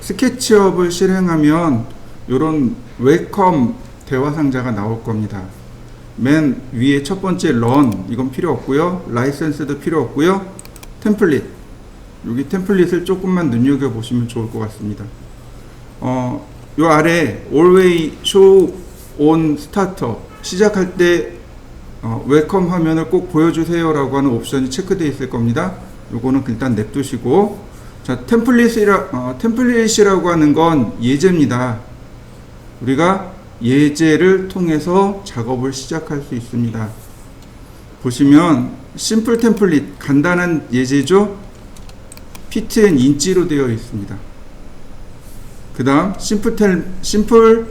스케치업을 실행하면 이런 웰컴 대화 상자가 나올 겁니다. 맨 위에 첫 번째 run 이건 필요 없고요. 라이센스도 필요 없고요. 템플릿 여기 템플릿을 조금만 눈여겨 보시면 좋을 것 같습니다. 요 아래 always show on starter 시작할 때 웰컴 화면을 꼭 보여주세요 라고 하는 옵션이 체크되어 있을 겁니다. 요거는 일단 냅두시고, 자, 템플릿이라고 하는 건 예제입니다. 우리가 예제를 통해서 작업을 시작할 수 있습니다. 보시면 심플 템플릿 간단한 예제죠. 피트 앤 인치로 되어 있습니다. 그 다음 심플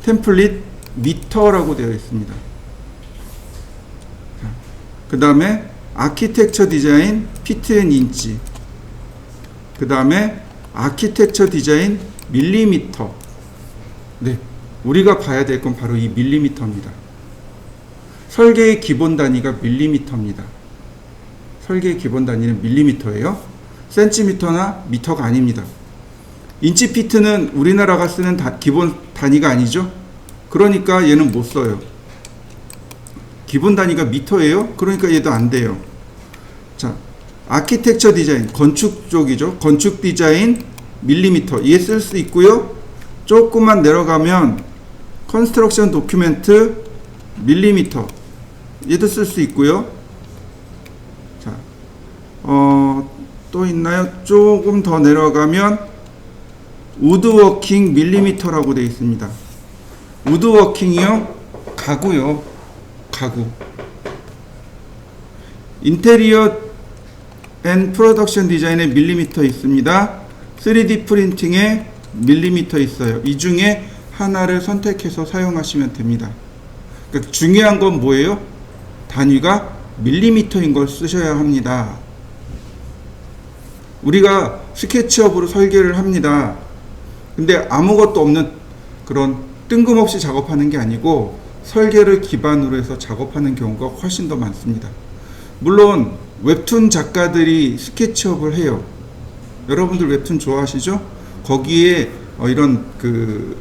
템플릿 미터라고 되어 있습니다. 그 다음에 아키텍처 디자인 피트 앤 인치, 그 다음에 아키텍처 디자인 밀리미터. 네, 우리가 봐야 될 건 바로 이 밀리미터입니다. 설계의 기본 단위가 밀리미터입니다. 설계의 기본 단위는 밀리미터예요. 센티미터나 미터가 아닙니다. 인치 피트는 우리나라가 쓰는 기본 단위가 아니죠. 그러니까 얘는 못 써요. 기본 단위가 미터예요. 그러니까 얘도 안 돼요. 자, 아키텍처 디자인 건축 쪽이죠. 건축 디자인 밀리미터 얘 쓸 수 있고요. 조금만 내려가면 컨스트럭션 도큐멘트 밀리미터 얘도 쓸 수 있고요. 자, 또 있나요? 조금 더 내려가면 우드워킹 밀리미터라고 되어 있습니다. 우드워킹이요? 가구요. 가구. 인테리어 앤 프로덕션 디자인에 밀리미터 있습니다. 3D 프린팅에 밀리미터 있어요. 이 중에 하나를 선택해서 사용하시면 됩니다. 그러니까 중요한 건 뭐예요? 단위가 밀리미터인 걸 쓰셔야 합니다. 우리가 스케치업으로 설계를 합니다. 근데 아무것도 없는 그런 뜬금없이 작업하는 게 아니고 설계를 기반으로 해서 작업하는 경우가 훨씬 더 많습니다. 물론 웹툰 작가들이 스케치업을 해요. 여러분들 웹툰 좋아하시죠? 거기에 이런 그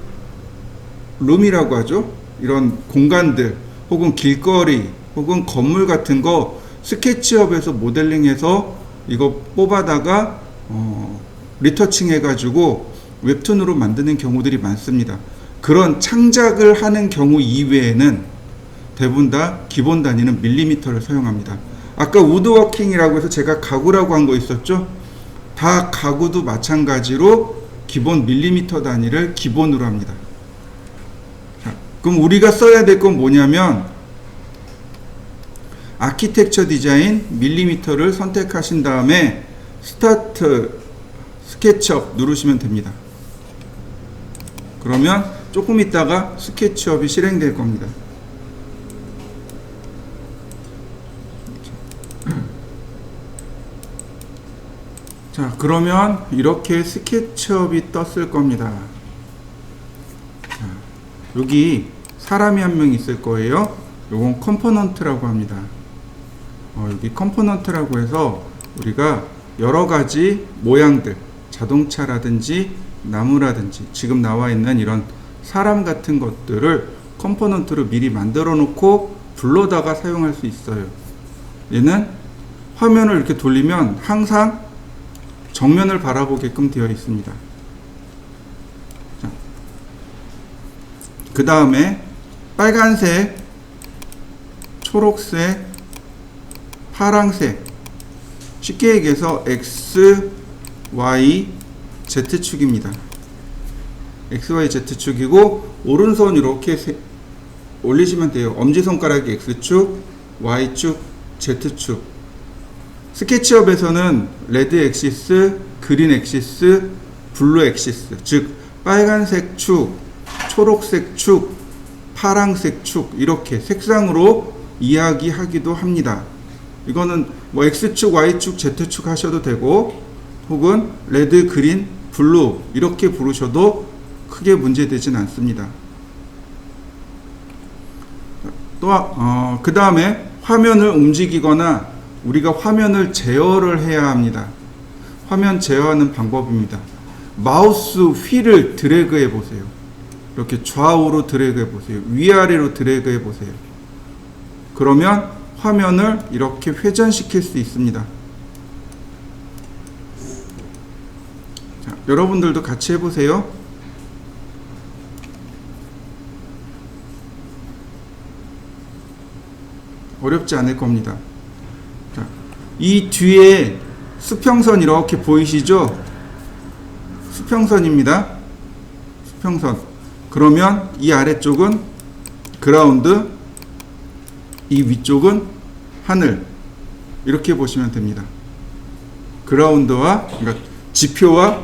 룸이라고 하죠. 이런 공간들 혹은 길거리 혹은 건물 같은 거 스케치업에서 모델링해서 이거 뽑아다가 리터칭 해가지고 웹툰으로 만드는 경우들이 많습니다. 그런 창작을 하는 경우 이외에는 대부분 다 기본 단위는 밀리미터를 사용합니다. 아까 우드워킹이라고 해서 제가 가구라고 한 거 있었죠? 다 가구도 마찬가지로 기본 밀리미터 단위를 기본으로 합니다. 자, 그럼 우리가 써야 될 건 뭐냐면 아키텍처 디자인 밀리미터를 선택하신 다음에 스타트 스케치업 누르시면 됩니다. 그러면 조금 있다가 스케치업이 실행될 겁니다. 자, 그러면 이렇게 스케치업이 떴을 겁니다. 자, 여기 사람이 한 명 있을 거예요. 요건 컴포넌트라고 합니다. 여기 컴포넌트라고 해서 우리가 여러 가지 모양들, 자동차라든지 나무라든지 지금 나와 있는 이런 사람 같은 것들을 컴포넌트로 미리 만들어 놓고 불러다가 사용할 수 있어요. 얘는 화면을 이렇게 돌리면 항상 정면을 바라보게끔 되어 있습니다. 그 다음에 빨간색, 초록색, 파랑색, 쉽게 얘기해서 X, Y, Z축입니다. X, Y, Z축이고 오른손 이렇게 올리시면 돼요. 엄지손가락이 X축, Y축, Z축. 스케치업에서는 레드 엑시스, 그린 엑시스, 블루 엑시스, 즉 빨간색 축, 초록색 축, 파랑색 축 이렇게 색상으로 이야기하기도 합니다. 이거는 뭐 X축, Y축, Z축 하셔도 되고 혹은 레드, 그린, 블루 이렇게 부르셔도 크게 문제되진 않습니다. 또 그 다음에 화면을 움직이거나 우리가 화면을 제어를 해야 합니다. 화면 제어하는 방법입니다. 마우스 휠을 드래그 해 보세요. 이렇게 좌우로 드래그 해 보세요. 위아래로 드래그 해 보세요. 그러면 화면을 이렇게 회전시킬 수 있습니다. 자, 여러분들도 같이 해보세요. 어렵지 않을 겁니다. 자, 이 뒤에 수평선 이렇게 보이시죠? 수평선입니다. 수평선. 그러면 이 아래쪽은 그라운드, 이 위쪽은 하늘. 이렇게 보시면 됩니다. 그라운드와, 그러니까 지표와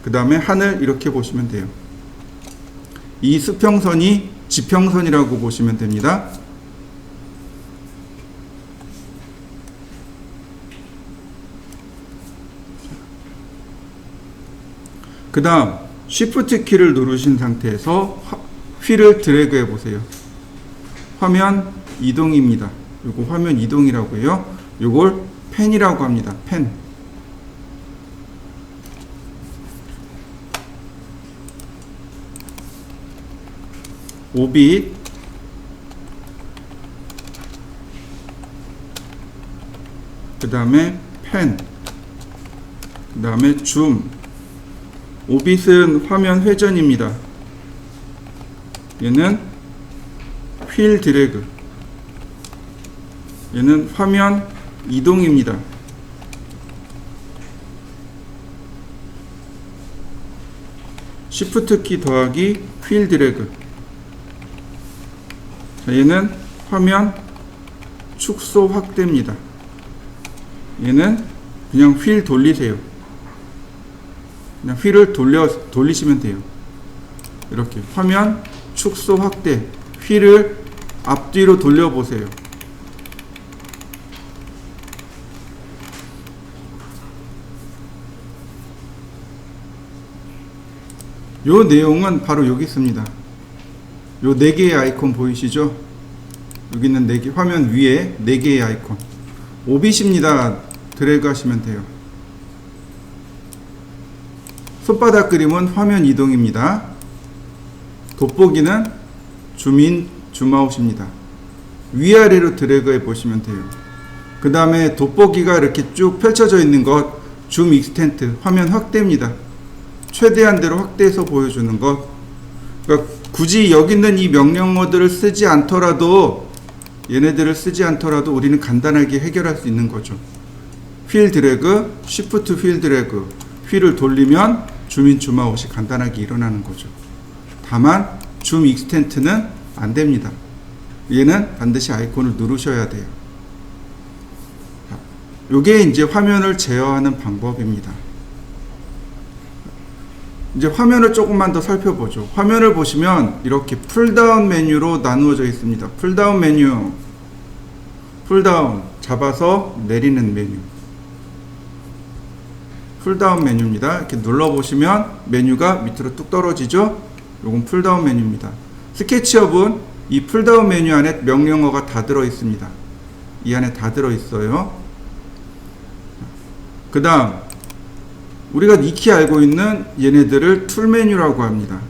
그 다음에 하늘 이렇게 보시면 돼요. 이 수평선이 지평선이라고 보시면 됩니다. 그 다음 Shift 키를 누르신 상태에서 휠을 드래그 해 보세요. 화면 이동입니다. 요거 화면 이동이라고 해요. 요걸 펜이라고 합니다. 펜. 오빗, 그 다음에 펜, 그 다음에 줌. 오빗은 화면 회전입니다. 얘는 휠 드래그. 얘는 화면 이동입니다. Shift 키 더하기 휠 드래그. 자, 얘는 화면 축소 확대입니다. 얘는 그냥 휠 돌리세요. 그냥 휠을 돌리시면 돼요. 이렇게 화면 축소 확대. 휠을 앞뒤로 돌려보세요. 요 내용은 바로 여기 있습니다. 요 4개의 아이콘 보이시죠? 여기 있는 4개, 화면 위에 4개의 아이콘. 오빗입니다. 드래그 하시면 돼요. 손바닥 그림은 화면 이동입니다. 돋보기는 줌인, 줌아웃입니다. 위아래로 드래그 해 보시면 돼요. 그 다음에 돋보기가 이렇게 쭉 펼쳐져 있는 것, 줌 익스텐트, 화면 확대입니다. 최대한대로 확대해서 보여주는 것. 그러니까 굳이 여기 있는 이 명령어들을 쓰지 않더라도, 얘네들을 쓰지 않더라도 우리는 간단하게 해결할 수 있는 거죠. 휠 드래그, 시프트 휠 드래그, 휠을 돌리면 줌인 줌아웃이 간단하게 일어나는 거죠. 다만 줌 익스텐트는 안 됩니다. 얘는 반드시 아이콘을 누르셔야 돼요. 요게 이제 화면을 제어하는 방법입니다. 이제 화면을 조금만 더 살펴보죠. 화면을 보시면 이렇게 풀다운 메뉴로 나누어져 있습니다. 풀다운 메뉴, 풀다운, 잡아서 내리는 메뉴. 풀다운 메뉴입니다. 이렇게 눌러보시면 메뉴가 밑으로 뚝 떨어지죠? 요건 풀다운 메뉴입니다. 스케치업은 이 풀다운 메뉴 안에 명령어가 다 들어있습니다. 이 안에 다 들어있어요. 그 다음 우리가 익히 알고 있는 얘네들을 툴 메뉴라고 합니다.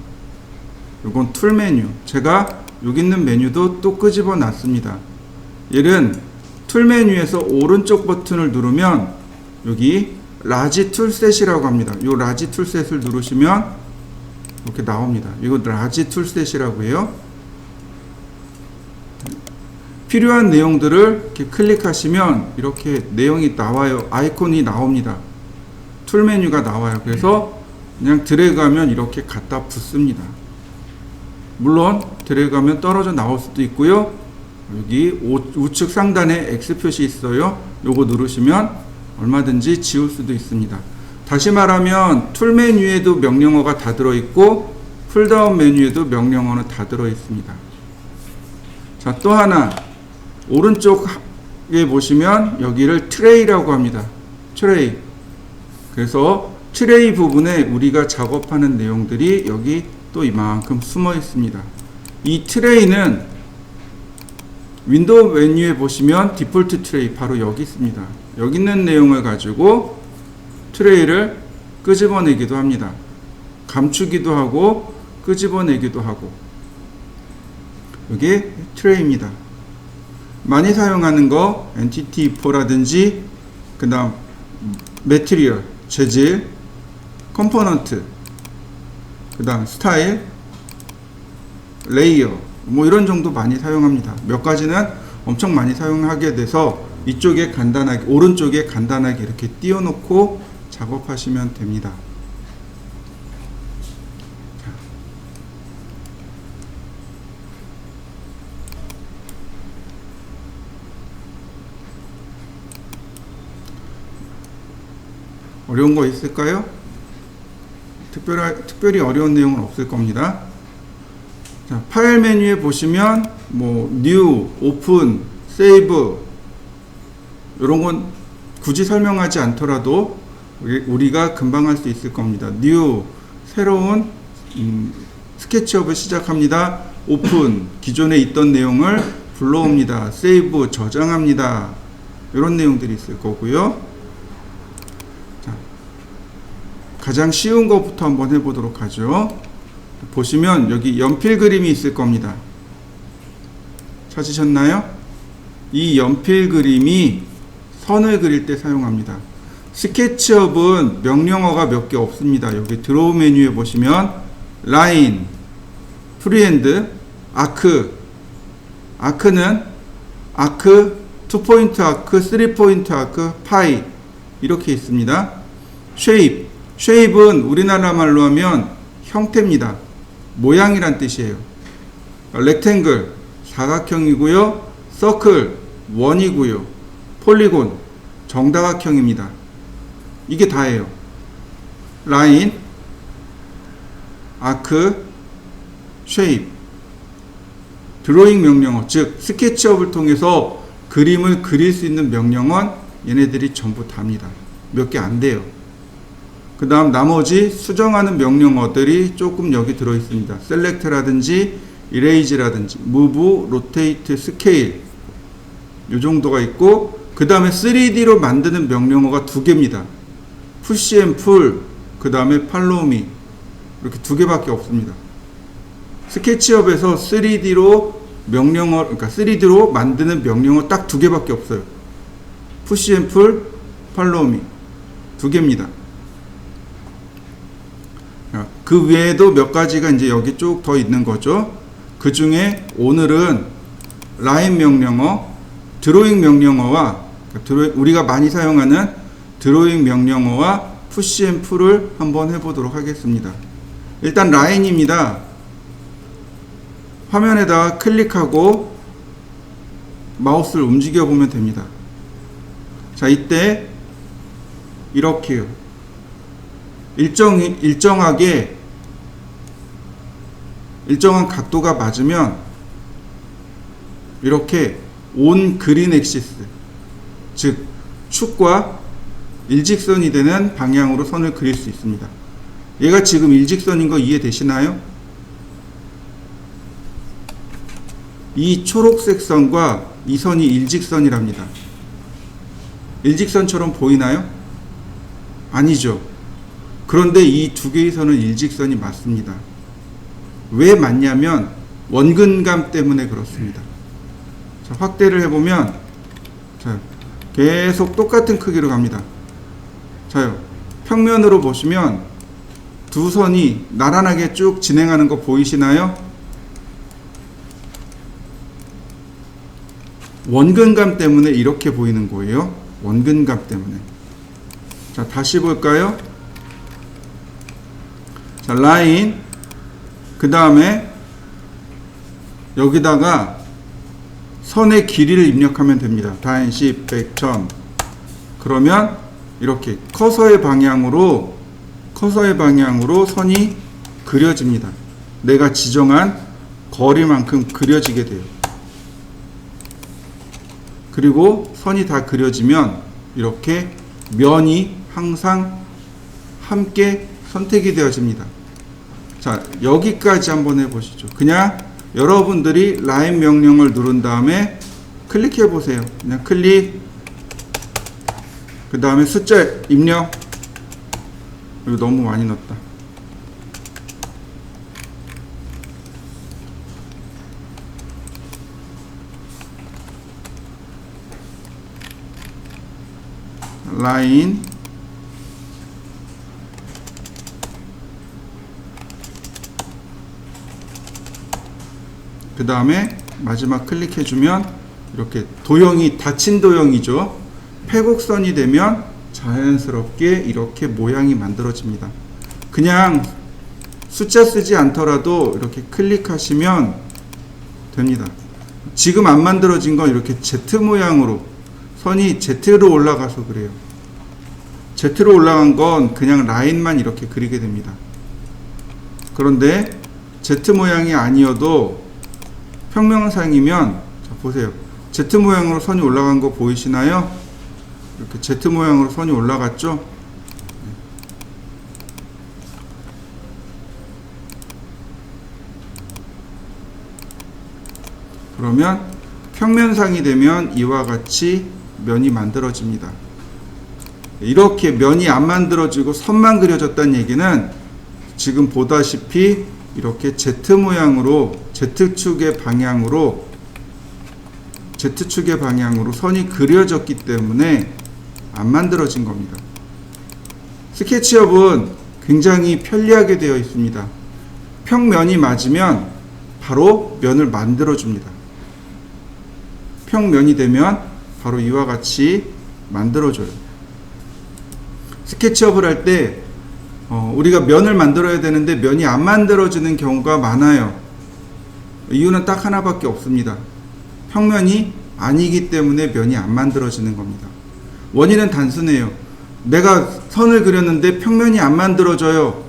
요건 툴 메뉴. 제가 여기 있는 메뉴도 또 끄집어 놨습니다. 얘는 툴 메뉴에서 오른쪽 버튼을 누르면 여기 라지 툴셋이라고 합니다. 요 라지 툴셋을 누르시면 이렇게 나옵니다. 이거 라지 툴셋이라고 해요. 필요한 내용들을 이렇게 클릭하시면 이렇게 내용이 나와요. 아이콘이 나옵니다. 툴 메뉴가 나와요. 그래서 그냥 드래그하면 이렇게 갖다 붙습니다. 물론 드래그하면 떨어져 나올 수도 있고요. 여기 우측 상단에 X 표시 있어요. 요거 누르시면 얼마든지 지울 수도 있습니다. 다시 말하면 툴 메뉴에도 명령어가 다 들어있고 풀다운 메뉴에도 명령어는 다 들어있습니다. 자, 또 하나 오른쪽에 보시면 여기를 트레이라고 합니다. 트레이. 그래서 트레이 부분에 우리가 작업하는 내용들이 여기 또 이만큼 숨어 있습니다. 이 트레이는 윈도우 메뉴에 보시면 디폴트 트레이 바로 여기 있습니다. 여기 있는 내용을 가지고 트레이를 끄집어내기도 합니다. 감추기도 하고 끄집어내기도 하고. 이게 트레이입니다. 많이 사용하는 거 엔티티 인포라든지 그 다음 매티리얼 재질, 컴포넌트, 그 다음 스타일, 레이어 뭐 이런 정도 많이 사용합니다. 몇 가지는 엄청 많이 사용하게 돼서 이쪽에 간단하게 오른쪽에 간단하게 이렇게 띄워놓고 작업하시면 됩니다. 어려운 거 있을까요? 특별히 어려운 내용은 없을 겁니다. 자, 파일 메뉴에 보시면 뭐 new, open, save 이런 건 굳이 설명하지 않더라도 우리가 금방 할 수 있을 겁니다. new, 새로운 스케치업을 시작합니다. open, 기존에 있던 내용을 불러옵니다. save, 저장합니다. 이런 내용들이 있을 거고요. 가장 쉬운 것부터 한번 해보도록 하죠. 보시면 여기 연필 그림이 있을 겁니다. 찾으셨나요? 이 연필 그림이 선을 그릴 때 사용합니다. 스케치업은 명령어가 몇 개 없습니다. 여기 드로우 메뉴에 보시면 라인, 프리핸드, 아크, 아크는 아크, 2포인트 아크, 3포인트 아크, 파이 이렇게 있습니다. 쉐입, 쉐입은 우리나라 말로 하면 형태입니다. 모양이란 뜻이에요. 렉탱글, 사각형이고요. 서클, 원이고요. 폴리곤, 정다각형입니다. 이게 다예요. 라인, 아크, 쉐입. 드로잉 명령어, 즉 스케치업을 통해서 그림을 그릴 수 있는 명령어는 얘네들이 전부 답니다. 몇 개 안 돼요. 그 다음 나머지 수정하는 명령어들이 조금 여기 들어 있습니다. select라든지 erase라든지 move, rotate, scale 이 정도가 있고, 그 다음에 3D로 만드는 명령어가 두 개입니다. push and pull, 그 다음에 follow me 이렇게 두 개밖에 없습니다. 스케치업에서 3D로 명령어, 그러니까 3D로 만드는 명령어 딱 두 개밖에 없어요. push and pull, follow me 두 개입니다. 그 외에도 몇 가지가 이제 여기 쭉 더 있는 거죠. 그 중에 오늘은 라인 명령어, 드로잉 명령어와 우리가 많이 사용하는 드로잉 명령어와 푸시 앤 풀을 한번 해보도록 하겠습니다. 일단 라인입니다. 화면에다 클릭하고 마우스를 움직여 보면 됩니다. 자, 이때 이렇게요. 일정하게 일정한 각도가 맞으면 이렇게 온 그린 액시스, 즉 축과 일직선이 되는 방향으로 선을 그릴 수 있습니다. 얘가 지금 일직선인 거 이해되시나요? 이 초록색 선과 이 선이 일직선이랍니다. 일직선처럼 보이나요? 아니죠. 그런데 이 두 개의 선은 일직선이 맞습니다. 왜 맞냐면 원근감 때문에 그렇습니다. 자, 확대를 해보면 자, 계속 똑같은 크기로 갑니다. 자요, 평면으로 보시면 두 선이 나란하게 쭉 진행하는 거 보이시나요? 원근감 때문에 이렇게 보이는 거예요. 원근감 때문에. 자, 다시 볼까요? 자, 라인, 그 다음에 여기다가 선의 길이를 입력하면 됩니다. 단, 10, 100, 1000. 그러면 이렇게 커서의 방향으로 선이 그려집니다. 내가 지정한 거리만큼 그려지게 돼요. 그리고 선이 다 그려지면 이렇게 면이 항상 함께 선택이 되어집니다. 자, 여기까지 한번 해보시죠. 그냥 여러분들이 라인 명령을 누른 다음에 클릭해 보세요. 그냥 클릭, 그 다음에 숫자 입력. 이거 너무 많이 넣었다. 라인 그 다음에 마지막 클릭해주면 이렇게 도형이 닫힌 도형이죠. 패곡선이 되면 자연스럽게 이렇게 모양이 만들어집니다. 그냥 숫자 쓰지 않더라도 이렇게 클릭하시면 됩니다. 지금 안 만들어진 건 이렇게 Z 모양으로 선이 Z로 올라가서 그래요. Z로 올라간 건 그냥 라인만 이렇게 그리게 됩니다. 그런데 Z 모양이 아니어도 평면상이면 자 보세요. Z 모양으로 선이 올라간 거 보이시나요? 이렇게 Z 모양으로 선이 올라갔죠? 그러면 평면상이 되면 이와 같이 면이 만들어집니다. 이렇게 면이 안 만들어지고 선만 그려졌다는 얘기는 지금 보다시피 이렇게 Z 모양으로 Z축의 방향으로 선이 그려졌기 때문에 안 만들어진 겁니다. 스케치업은 굉장히 편리하게 되어 있습니다. 평면이 맞으면 바로 면을 만들어 줍니다. 평면이 되면 바로 이와 같이 만들어줘요. 스케치업을 할 때 우리가 면을 만들어야 되는데 면이 안 만들어지는 경우가 많아요. 이유는 딱 하나밖에 없습니다. 평면이 아니기 때문에 면이 안 만들어지는 겁니다. 원인은 단순해요. 내가 선을 그렸는데 평면이 안 만들어져요.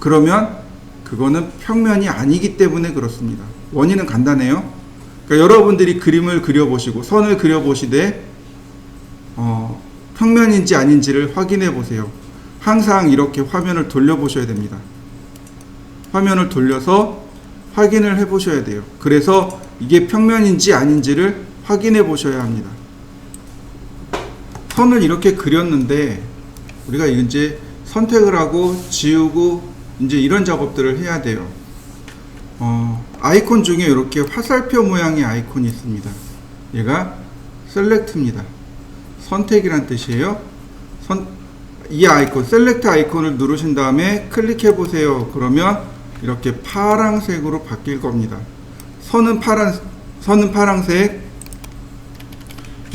그러면 그거는 평면이 아니기 때문에 그렇습니다. 원인은 간단해요. 그러니까 여러분들이 그림을 그려보시고 선을 그려보시되 평면인지 아닌지를 확인해 보세요. 항상 이렇게 화면을 돌려보셔야 됩니다. 화면을 돌려서 확인을 해 보셔야 돼요. 그래서 이게 평면인지 아닌지를 확인해 보셔야 합니다. 선을 이렇게 그렸는데 우리가 이제 선택을 하고 지우고 이제 이런 작업들을 해야 돼요. 아이콘 중에 이렇게 화살표 모양의 아이콘이 있습니다. 얘가 셀렉트입니다. 선택이란 뜻이에요. 이 아이콘, 셀렉트 아이콘을 누르신 다음에 클릭해 보세요. 그러면 이렇게 파란색으로 바뀔 겁니다. 선은 파란색,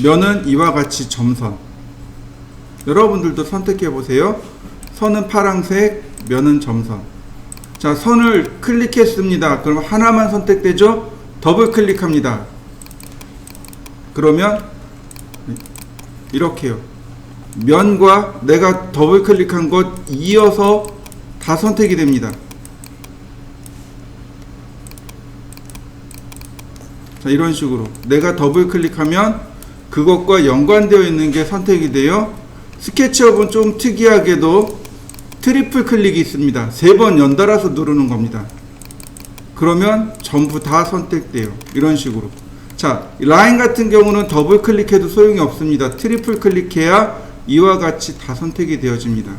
면은 이와 같이 점선. 여러분들도 선택해 보세요. 선은 파란색, 면은 점선. 자, 선을 클릭했습니다. 그럼 하나만 선택되죠? 더블 클릭합니다. 그러면 이렇게요. 면과 내가 더블 클릭한 것 이어서 다 선택이 됩니다. 자, 이런 식으로 내가 더블 클릭하면 그것과 연관되어 있는 게 선택이 돼요. 스케치업은 좀 특이하게도 트리플 클릭이 있습니다. 3번 연달아서 누르는 겁니다. 그러면 전부 다 선택돼요. 이런 식으로. 자, 라인 같은 경우는 더블 클릭해도 소용이 없습니다. 트리플 클릭해야 이와 같이 다 선택이 되어집니다.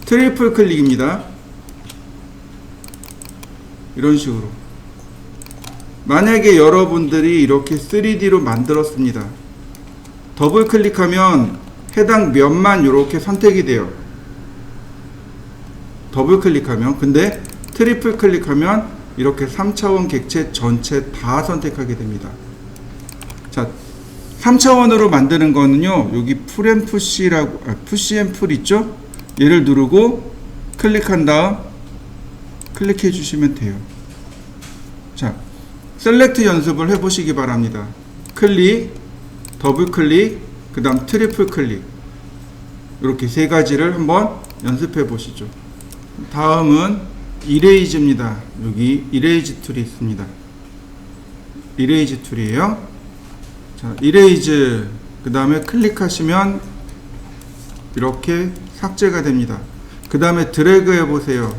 트리플 클릭입니다. 이런 식으로. 만약에 여러분들이 이렇게 3D로 만들었습니다. 더블 클릭하면 해당 면만 이렇게 선택이 돼요. 더블 클릭하면. 근데 트리플 클릭하면 이렇게 3차원 객체 전체 다 선택하게 됩니다. 자, 3차원으로 만드는 거는요, 여기 풀앤푸시라고, 푸시앤풀 있죠? 얘를 누르고 클릭한 다음 클릭해 주시면 돼요. 자, 셀렉트 연습을 해 보시기 바랍니다. 클릭, 더블 클릭, 그 다음 트리플 클릭. 이렇게 3가지를 한번 연습해 보시죠. 다음은 이레이즈입니다. 여기 이레이즈 툴이 있습니다. 이레이즈 툴이에요. 자, 이레이즈 그 다음에 클릭하시면 이렇게 삭제가 됩니다. 그 다음에 드래그 해보세요.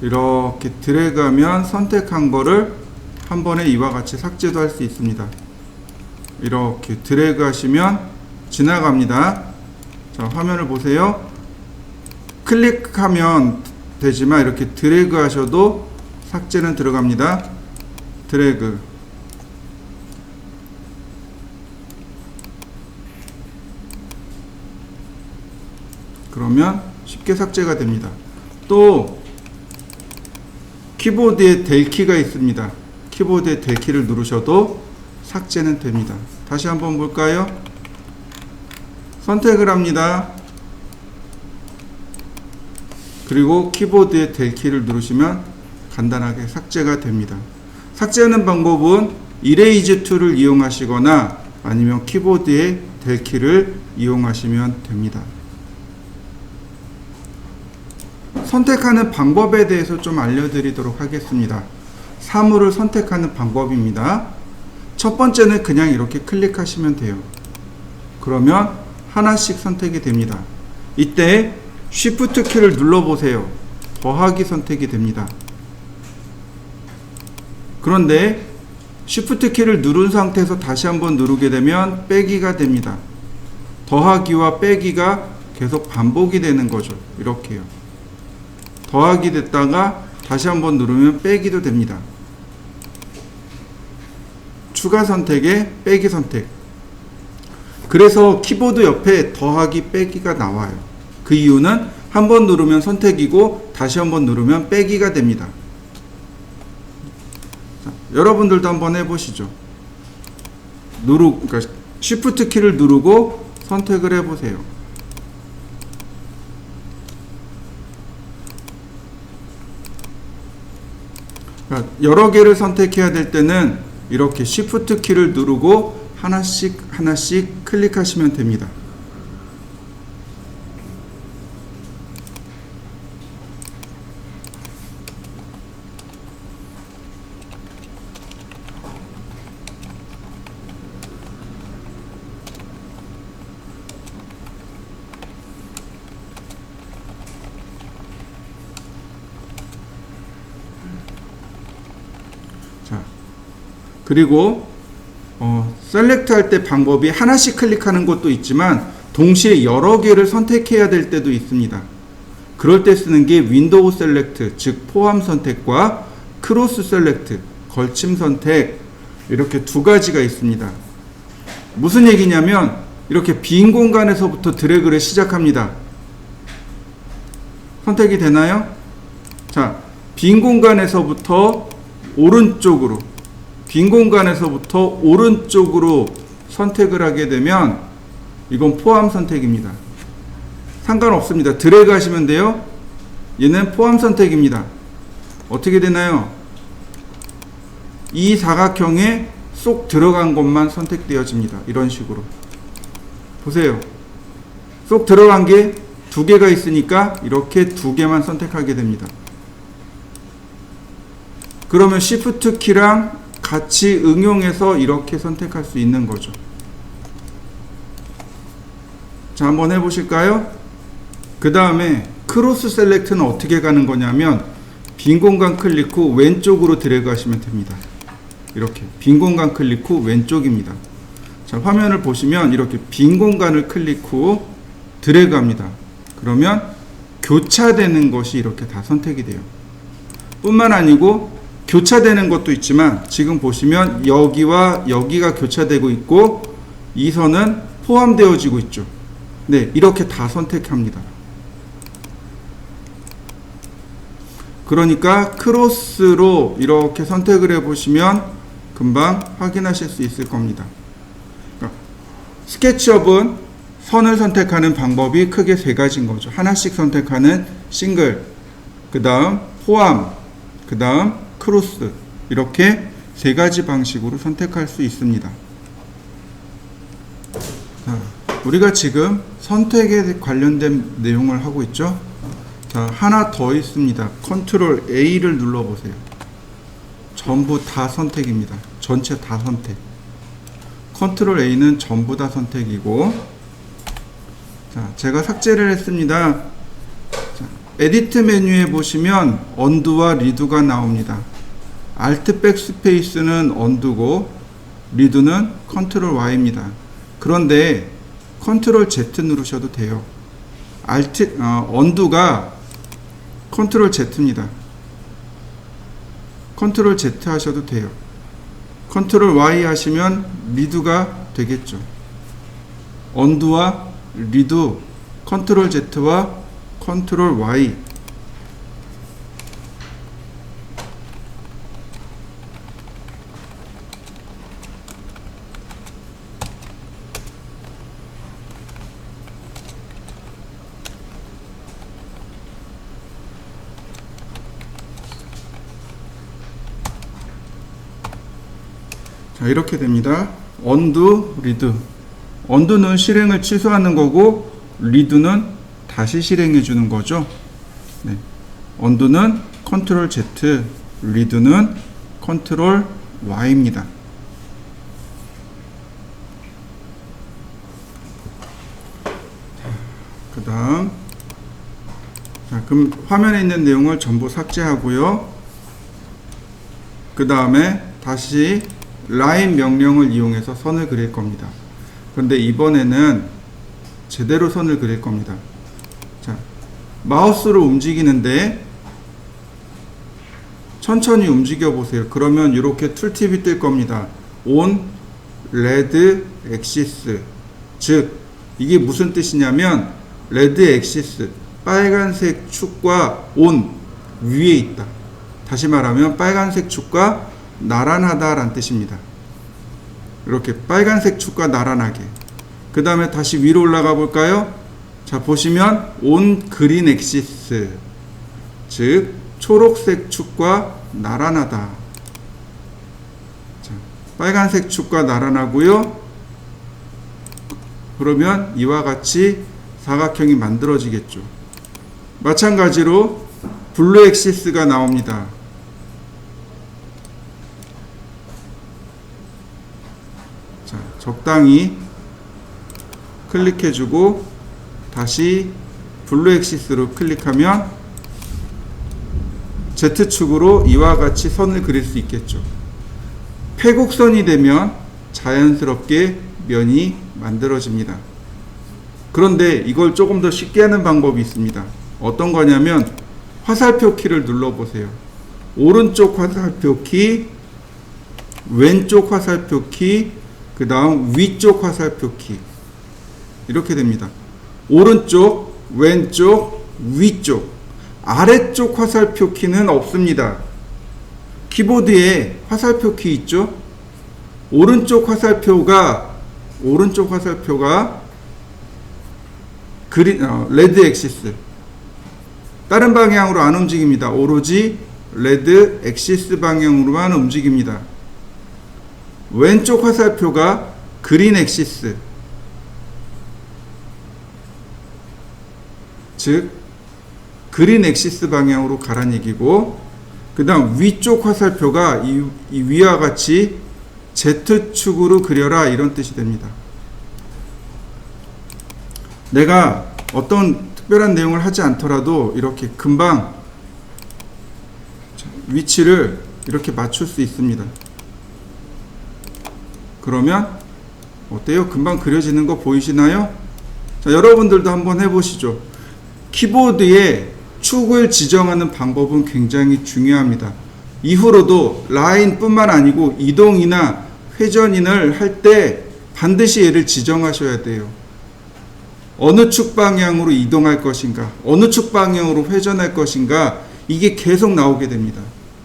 이렇게 드래그하면 선택한 거를 한 번에 이와 같이 삭제도 할 수 있습니다. 이렇게 드래그 하시면 지나갑니다. 자, 화면을 보세요. 클릭하면 되지만 이렇게 드래그 하셔도 삭제는 들어갑니다. 드래그. 그러면 쉽게 삭제가 됩니다. 또 키보드에 del 키가 있습니다. 키보드에 del 키를 누르셔도 삭제는 됩니다. 다시 한번 볼까요? 선택을 합니다. 그리고 키보드에 del 키를 누르시면 간단하게 삭제가 됩니다. 삭제하는 방법은 이레이즈 툴을 이용하시거나 아니면 키보드에 del 키를 이용하시면 됩니다. 선택하는 방법에 대해서 좀 알려드리도록 하겠습니다. 사물을 선택하는 방법입니다. 첫 번째는 그냥 이렇게 클릭하시면 돼요. 그러면 하나씩 선택이 됩니다. 이때 Shift 키를 눌러보세요. 더하기 선택이 됩니다. 그런데 Shift 키를 누른 상태에서 다시 한번 누르게 되면 빼기가 됩니다. 더하기와 빼기가 계속 반복이 되는 거죠. 이렇게요. 더하기 됐다가 다시 한번 누르면 빼기도 됩니다. 추가 선택에 빼기 선택. 그래서 키보드 옆에 더하기 빼기가 나와요. 그 이유는 한번 누르면 선택이고 다시 한번 누르면 빼기가 됩니다. 자, 여러분들도 한번 해보시죠. 그러니까 Shift 키를 누르고 선택을 해보세요. 그러니까 여러 개를 선택해야 될 때는 이렇게 Shift 키를 누르고 하나씩 클릭하시면 됩니다. 자, 그리고 셀렉트 할 때 방법이 하나씩 클릭하는 것도 있지만 동시에 여러 개를 선택해야 될 때도 있습니다. 그럴 때 쓰는 게 윈도우 셀렉트, 즉 포함 선택과 크로스 셀렉트, 걸침 선택, 이렇게 두 가지가 있습니다. 무슨 얘기냐면 이렇게 빈 공간에서부터 드래그를 시작합니다. 선택이 되나요? 자, 빈 공간에서부터 오른쪽으로, 빈 공간에서부터 오른쪽으로 선택을 하게 되면 이건 포함 선택입니다. 상관없습니다. 드래그 하시면 돼요. 얘는 포함 선택입니다. 어떻게 되나요? 이 사각형에 쏙 들어간 것만 선택되어집니다. 이런 식으로. 보세요. 쏙 들어간 게 두 개가 있으니까 이렇게 두 개만 선택하게 됩니다. 그러면 Shift 키랑 같이 응용해서 이렇게 선택할 수 있는 거죠. 자, 한번 해보실까요? 그 다음에 크로스 셀렉트는 어떻게 가는 거냐면 빈 공간 클릭 후 왼쪽으로 드래그 하시면 됩니다. 이렇게 빈 공간 클릭 후 왼쪽입니다. 자, 화면을 보시면 이렇게 빈 공간을 클릭 후 드래그 합니다. 그러면 교차되는 것이 이렇게 다 선택이 돼요. 뿐만 아니고 교차되는 것도 있지만 지금 보시면 여기와 여기가 교차되고 있고 이 선은 포함되어지고 있죠. 네, 이렇게 다 선택합니다. 그러니까 크로스로 이렇게 선택을 해보시면 금방 확인하실 수 있을 겁니다. 스케치업은 선을 선택하는 방법이 크게 세 가지인 거죠. 하나씩 선택하는 싱글, 그 다음 포함, 그 다음 크로스, 이렇게 세 가지 방식으로 선택할 수 있습니다. 자, 우리가 지금 선택에 관련된 내용을 하고 있죠. 자, 하나 더 있습니다. 컨트롤 A를 눌러보세요. 전부 다 선택입니다. 전체 다 선택. 컨트롤 A는 전부 다 선택이고, 자, 제가 삭제를 했습니다. 자, 에디트 메뉴에 보시면 언두와 리두가 나옵니다. Alt 백스페이스는 언두고 리두는 컨트롤 Y입니다. 그런데 컨트롤 Z 누르셔도 돼요. 언두가 컨트롤 Z입니다. 컨트롤 Z 하셔도 돼요. 컨트롤 Y 하시면 리두가 되겠죠. 언두와 리두 컨트롤 Z와 컨트롤 Y. 자, 이렇게 됩니다. 언두, 리드. 언두는 실행을 취소하는 거고, 리드는 다시 실행해 주는 거죠. 네. 언두는 컨트롤 Z, 리드는 컨트롤 Y입니다. 그 다음, 자, 그럼 화면에 있는 내용을 전부 삭제하고요. 그 다음에 다시 라인 명령을 이용해서 선을 그릴 겁니다. 그런데 이번에는 제대로 선을 그릴 겁니다. 자, 마우스로 움직이는데 천천히 움직여 보세요. 그러면 이렇게 툴팁이 뜰 겁니다. On, Red Axis. 즉, 이게 무슨 뜻이냐면 Red Axis, 빨간색 축과 On, 위에 있다. 다시 말하면 빨간색 축과 나란하다 라는 뜻입니다. 이렇게 빨간색 축과 나란하게. 그 다음에 다시 위로 올라가 볼까요? 자, 보시면 on green axis, 즉 초록색 축과 나란하다. 자, 빨간색 축과 나란하고요. 그러면 이와 같이 사각형이 만들어지겠죠. 마찬가지로 블루 엑시스가 나옵니다. 자, 적당히 클릭해주고 다시 블루 엑시스로 클릭하면 Z축으로 이와 같이 선을 그릴 수 있겠죠. 폐곡선이 되면 자연스럽게 면이 만들어집니다. 그런데 이걸 조금 더 쉽게 하는 방법이 있습니다. 어떤 거냐면 화살표 키를 눌러보세요. 오른쪽 화살표 키, 왼쪽 화살표 키, 그 다음 위쪽 화살표 키. 이렇게 됩니다. 오른쪽, 왼쪽, 위쪽. 아래쪽 화살표 키는 없습니다. 키보드에 화살표 키 있죠? 오른쪽 화살표가 레드 엑시스. 다른 방향으로 안 움직입니다. 오로지 레드 엑시스 방향으로만 움직입니다. 왼쪽 화살표가 그린 엑시스, 즉 그린 엑시스 방향으로 가란 얘기고, 그 다음 위쪽 화살표가 이 위와 같이 Z축으로 그려라, 이런 뜻이 됩니다. 내가 어떤 특별한 내용을 하지 않더라도 이렇게 금방 위치를 이렇게 맞출 수 있습니다. 그러면 어때요? 금방 그려지는 거 보이시나요? 자, 여러분들도 한번 해보시죠. 키보드에 축을 지정하는 방법은 굉장히 중요합니다. 이후로도 라인뿐만 아니고 이동이나 회전을 할 때 반드시 얘를 지정하셔야 돼요. 어느 축 방향으로 이동할 것인가, 어느 축 방향으로 회전할 것인가, 이게 계속 나오게 됩니다.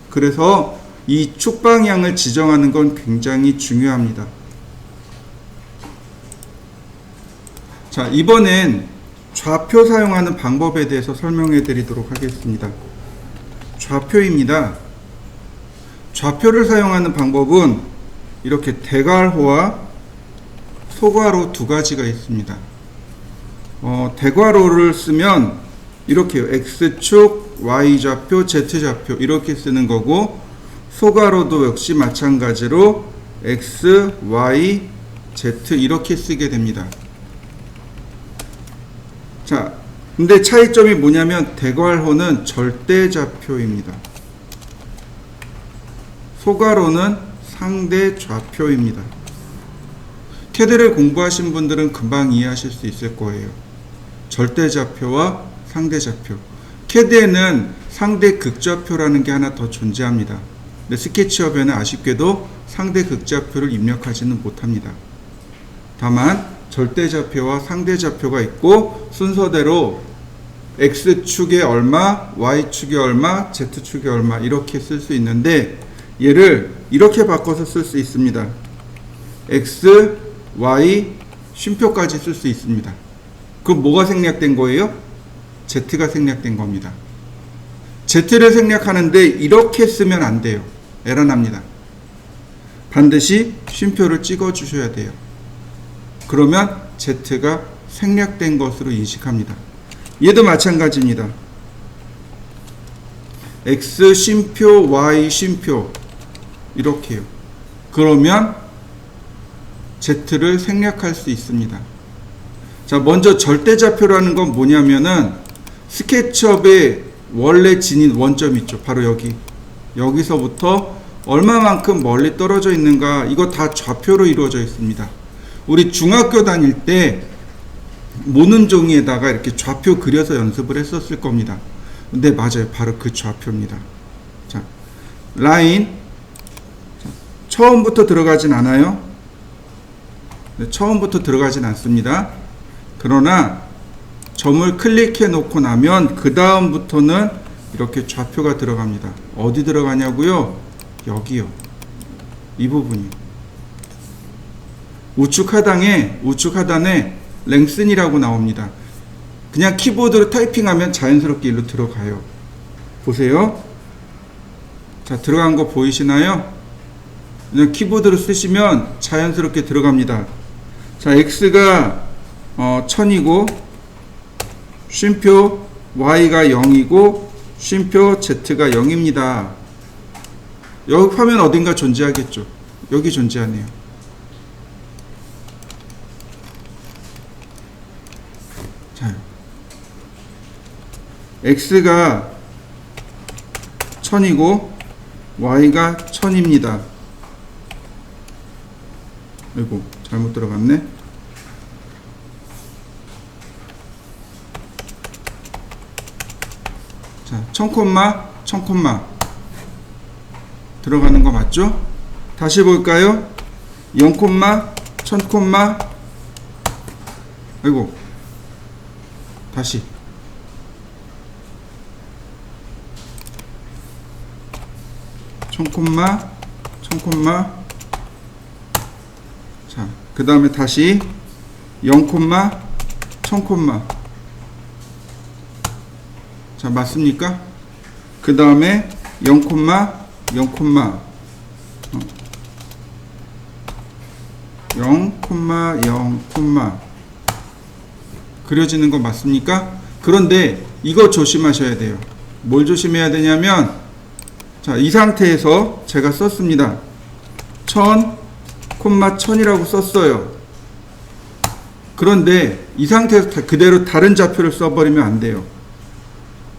그래서 이 축 방향을 지정하는 건 굉장히 중요합니다. 자, 이번엔 좌표 사용하는 방법에 대해서 설명해 드리도록 하겠습니다. 좌표입니다. 좌표를 사용하는 방법은 이렇게 대괄호와 소괄호 두 가지가 있습니다. 대괄호를 쓰면 이렇게요. X축, Y좌표, Z좌표 이렇게 쓰는 거고, 소괄호도 역시 마찬가지로 X, Y, Z 이렇게 쓰게 됩니다. 자, 근데 차이점이 뭐냐면 대괄호는 절대좌표입니다. 소괄호는 상대좌표입니다. 캐드를 공부하신 분들은 금방 이해하실 수 있을 거예요. 절대좌표와 상대좌표. 캐드에는 상대극좌표라는 게 하나 더 존재합니다. 근데 스케치업에는 아쉽게도 상대극좌표를 입력하지는 못합니다. 다만 절대좌표와 상대좌표가 있고 순서대로 X축에 얼마, Y축에 얼마, Z축에 얼마 이렇게 쓸 수 있는데 얘를 이렇게 바꿔서 쓸 수 있습니다. X, Y, 쉼표까지 쓸 수 있습니다. 그럼 뭐가 생략된 거예요? Z가 생략된 겁니다. Z를 생략하는데 이렇게 쓰면 안 돼요. 에러 납니다. 반드시 쉼표를 찍어 주셔야 돼요. 그러면 Z가 생략된 것으로 인식합니다. 얘도 마찬가지입니다. X 쉼표, Y 쉼표 이렇게요. 그러면 Z를 생략할 수 있습니다. 자, 먼저 절대좌표라는 건 뭐냐면은 스케치업의 원래 지닌 원점 있죠. 바로 여기서부터 얼마만큼 멀리 떨어져 있는가, 이거 다 좌표로 이루어져 있습니다. 우리 중학교 다닐 때 모는 종이에다가 이렇게 좌표 그려서 연습을 했었을 겁니다. 근데 맞아요. 바로 그 좌표입니다. 자, 라인. 처음부터 들어가진 않아요. 네, 처음부터 들어가진 않습니다. 그러나 점을 클릭해 놓고 나면 그 다음부터는 이렇게 좌표가 들어갑니다. 어디 들어가냐고요? 여기요. 이 부분이요. 우측 하단에 랭슨이라고 나옵니다. 그냥 키보드로 타이핑하면 자연스럽게 일로 들어가요. 보세요. 자, 들어간 거 보이시나요? 그냥 키보드로 쓰시면 자연스럽게 들어갑니다. 자, X가 1000이고 쉼표 Y가 0이고 쉼표 Z가 0입니다. 여기 화면 어딘가 존재하겠죠. 여기 존재하네요. 자, X가 1000이고 Y가 1000입니다. 아이고, 잘못 들어갔네. 자, 1000콤마 들어가는 거 맞죠? 다시 볼까요? 0콤마 1000콤마 아이고, 다시 1000콤마 자, 그 다음에 다시 0콤마 1000콤마. 자, 맞습니까? 그 다음에 0콤마 0콤마 0콤마 그려지는 거 맞습니까? 그런데 이거 조심하셔야 돼요. 뭘 조심해야 되냐면, 자, 이 상태에서 제가 썼습니다. 1000, 1000이라고 썼어요. 그런데 이 상태에서 그대로 다른 좌표를 써버리면 안 돼요.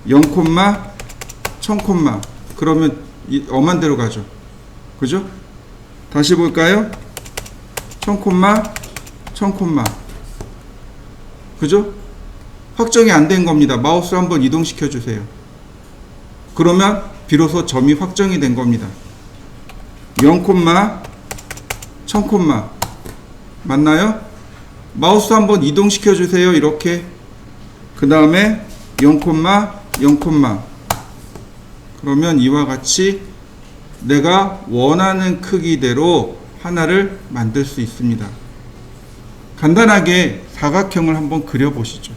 0, 1000, 그러면 엄한 대로 가죠. 그죠? 다시 볼까요? 1000, 1000, 그죠? 확정이 안 된 겁니다. 마우스 한번 이동시켜 주세요. 그러면 비로소 점이 확정이 된 겁니다. 0, 1000, 맞나요? 마우스 한번 이동시켜 주세요. 이렇게. 그 다음에 0, 0, 그러면 이와 같이 내가 원하는 크기대로 하나를 만들 수 있습니다. 간단하게 사각형을 한번 그려보시죠.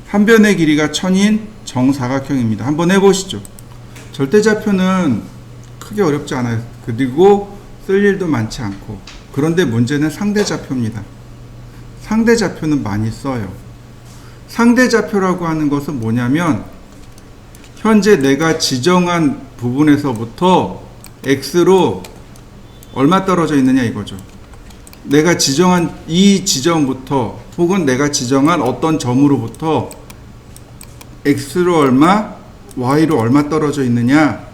한 변의 길이가 1000인 정사각형입니다. 한번 해보시죠. 절대좌표는 크게 어렵지 않아요. 그리고 쓸 일도 많지 않고. 그런데 문제는 상대좌표입니다. 상대좌표는 많이 써요. 상대좌표라고 하는 것은 뭐냐면, 현재 내가 지정한 부분에서부터 X로 얼마 떨어져 있느냐 이거죠. 내가 지정한 이 지점부터, 혹은 내가 지정한 어떤 점으로부터 X로 얼마, Y로 얼마 떨어져 있느냐,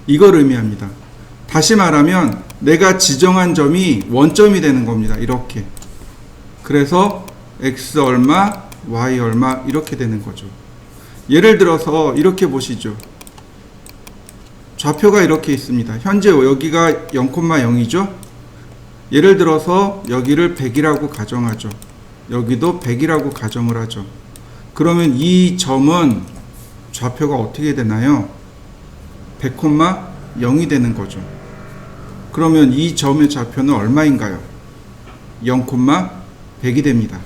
이걸 의미합니다. 다시 말하면 내가 지정한 점이 원점이 되는 겁니다. 이렇게. 그래서 X 얼마, Y 얼마 이렇게 되는 거죠. 예를 들어서 이렇게 보시죠. 좌표가 이렇게 있습니다. 현재 여기가 0,0이죠. 예를 들어서 여기를 100이라고 가정하죠. 여기도 100이라고 가정을 하죠. 그러면 이 점은 좌표가 어떻게 되나요? 100,0이 되는 거죠. 그러면 이 점의 좌표는 얼마인가요? 0,100이 됩니다.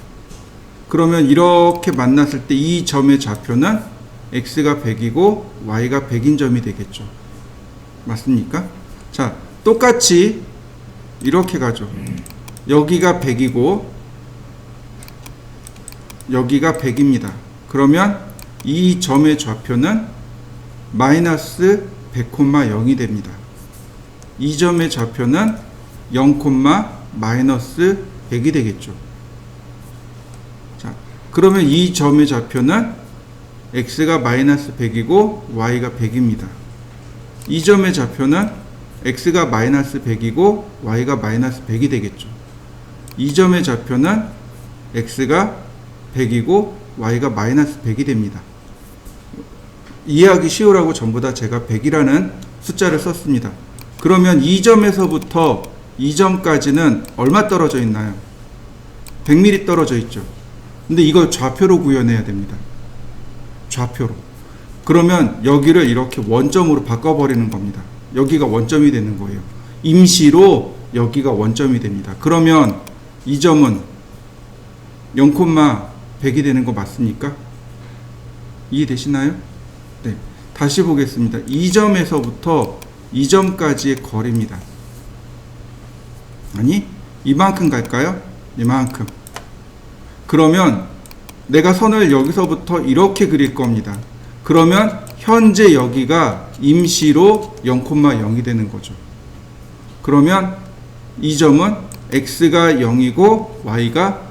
그러면 이렇게 만났을 때 이 점의 좌표는 x가 100이고 y가 100인 점이 되겠죠. 맞습니까? 자, 똑같이 이렇게 가죠. 여기가 100이고 여기가 100입니다. 그러면 이 점의 좌표는 마이너스 100,0이 됩니다. 이 점의 좌표는 0, 마이너스 100이 되겠죠. 자, 그러면 이 점의 좌표는 x가 마이너스 100이고 y가 100입니다. 이 점의 좌표는 x가 마이너스 100이고 y가 마이너스 100이 되겠죠. 이 점의 좌표는 x가 100이고 y가 마이너스 100이 됩니다. 이해하기 쉬우라고 전부 다 제가 100이라는 숫자를 썼습니다. 그러면 이 점에서부터 이 점까지는 얼마 떨어져 있나요? 100mm 떨어져 있죠. 근데 이걸 좌표로 구현해야 됩니다. 좌표로. 그러면 여기를 이렇게 원점으로 바꿔버리는 겁니다. 여기가 원점이 되는 거예요. 임시로 여기가 원점이 됩니다. 그러면 이 점은 0,100이 되는 거 맞습니까? 이해되시나요? 네. 다시 보겠습니다. 이 점에서부터 이 점까지의 거리입니다. 아니, 이만큼 갈까요? 이만큼. 그러면 내가 선을 여기서부터 이렇게 그릴 겁니다. 그러면 현재 여기가 임시로 0,0이 되는 거죠. 그러면 이 점은 x가 0이고 y가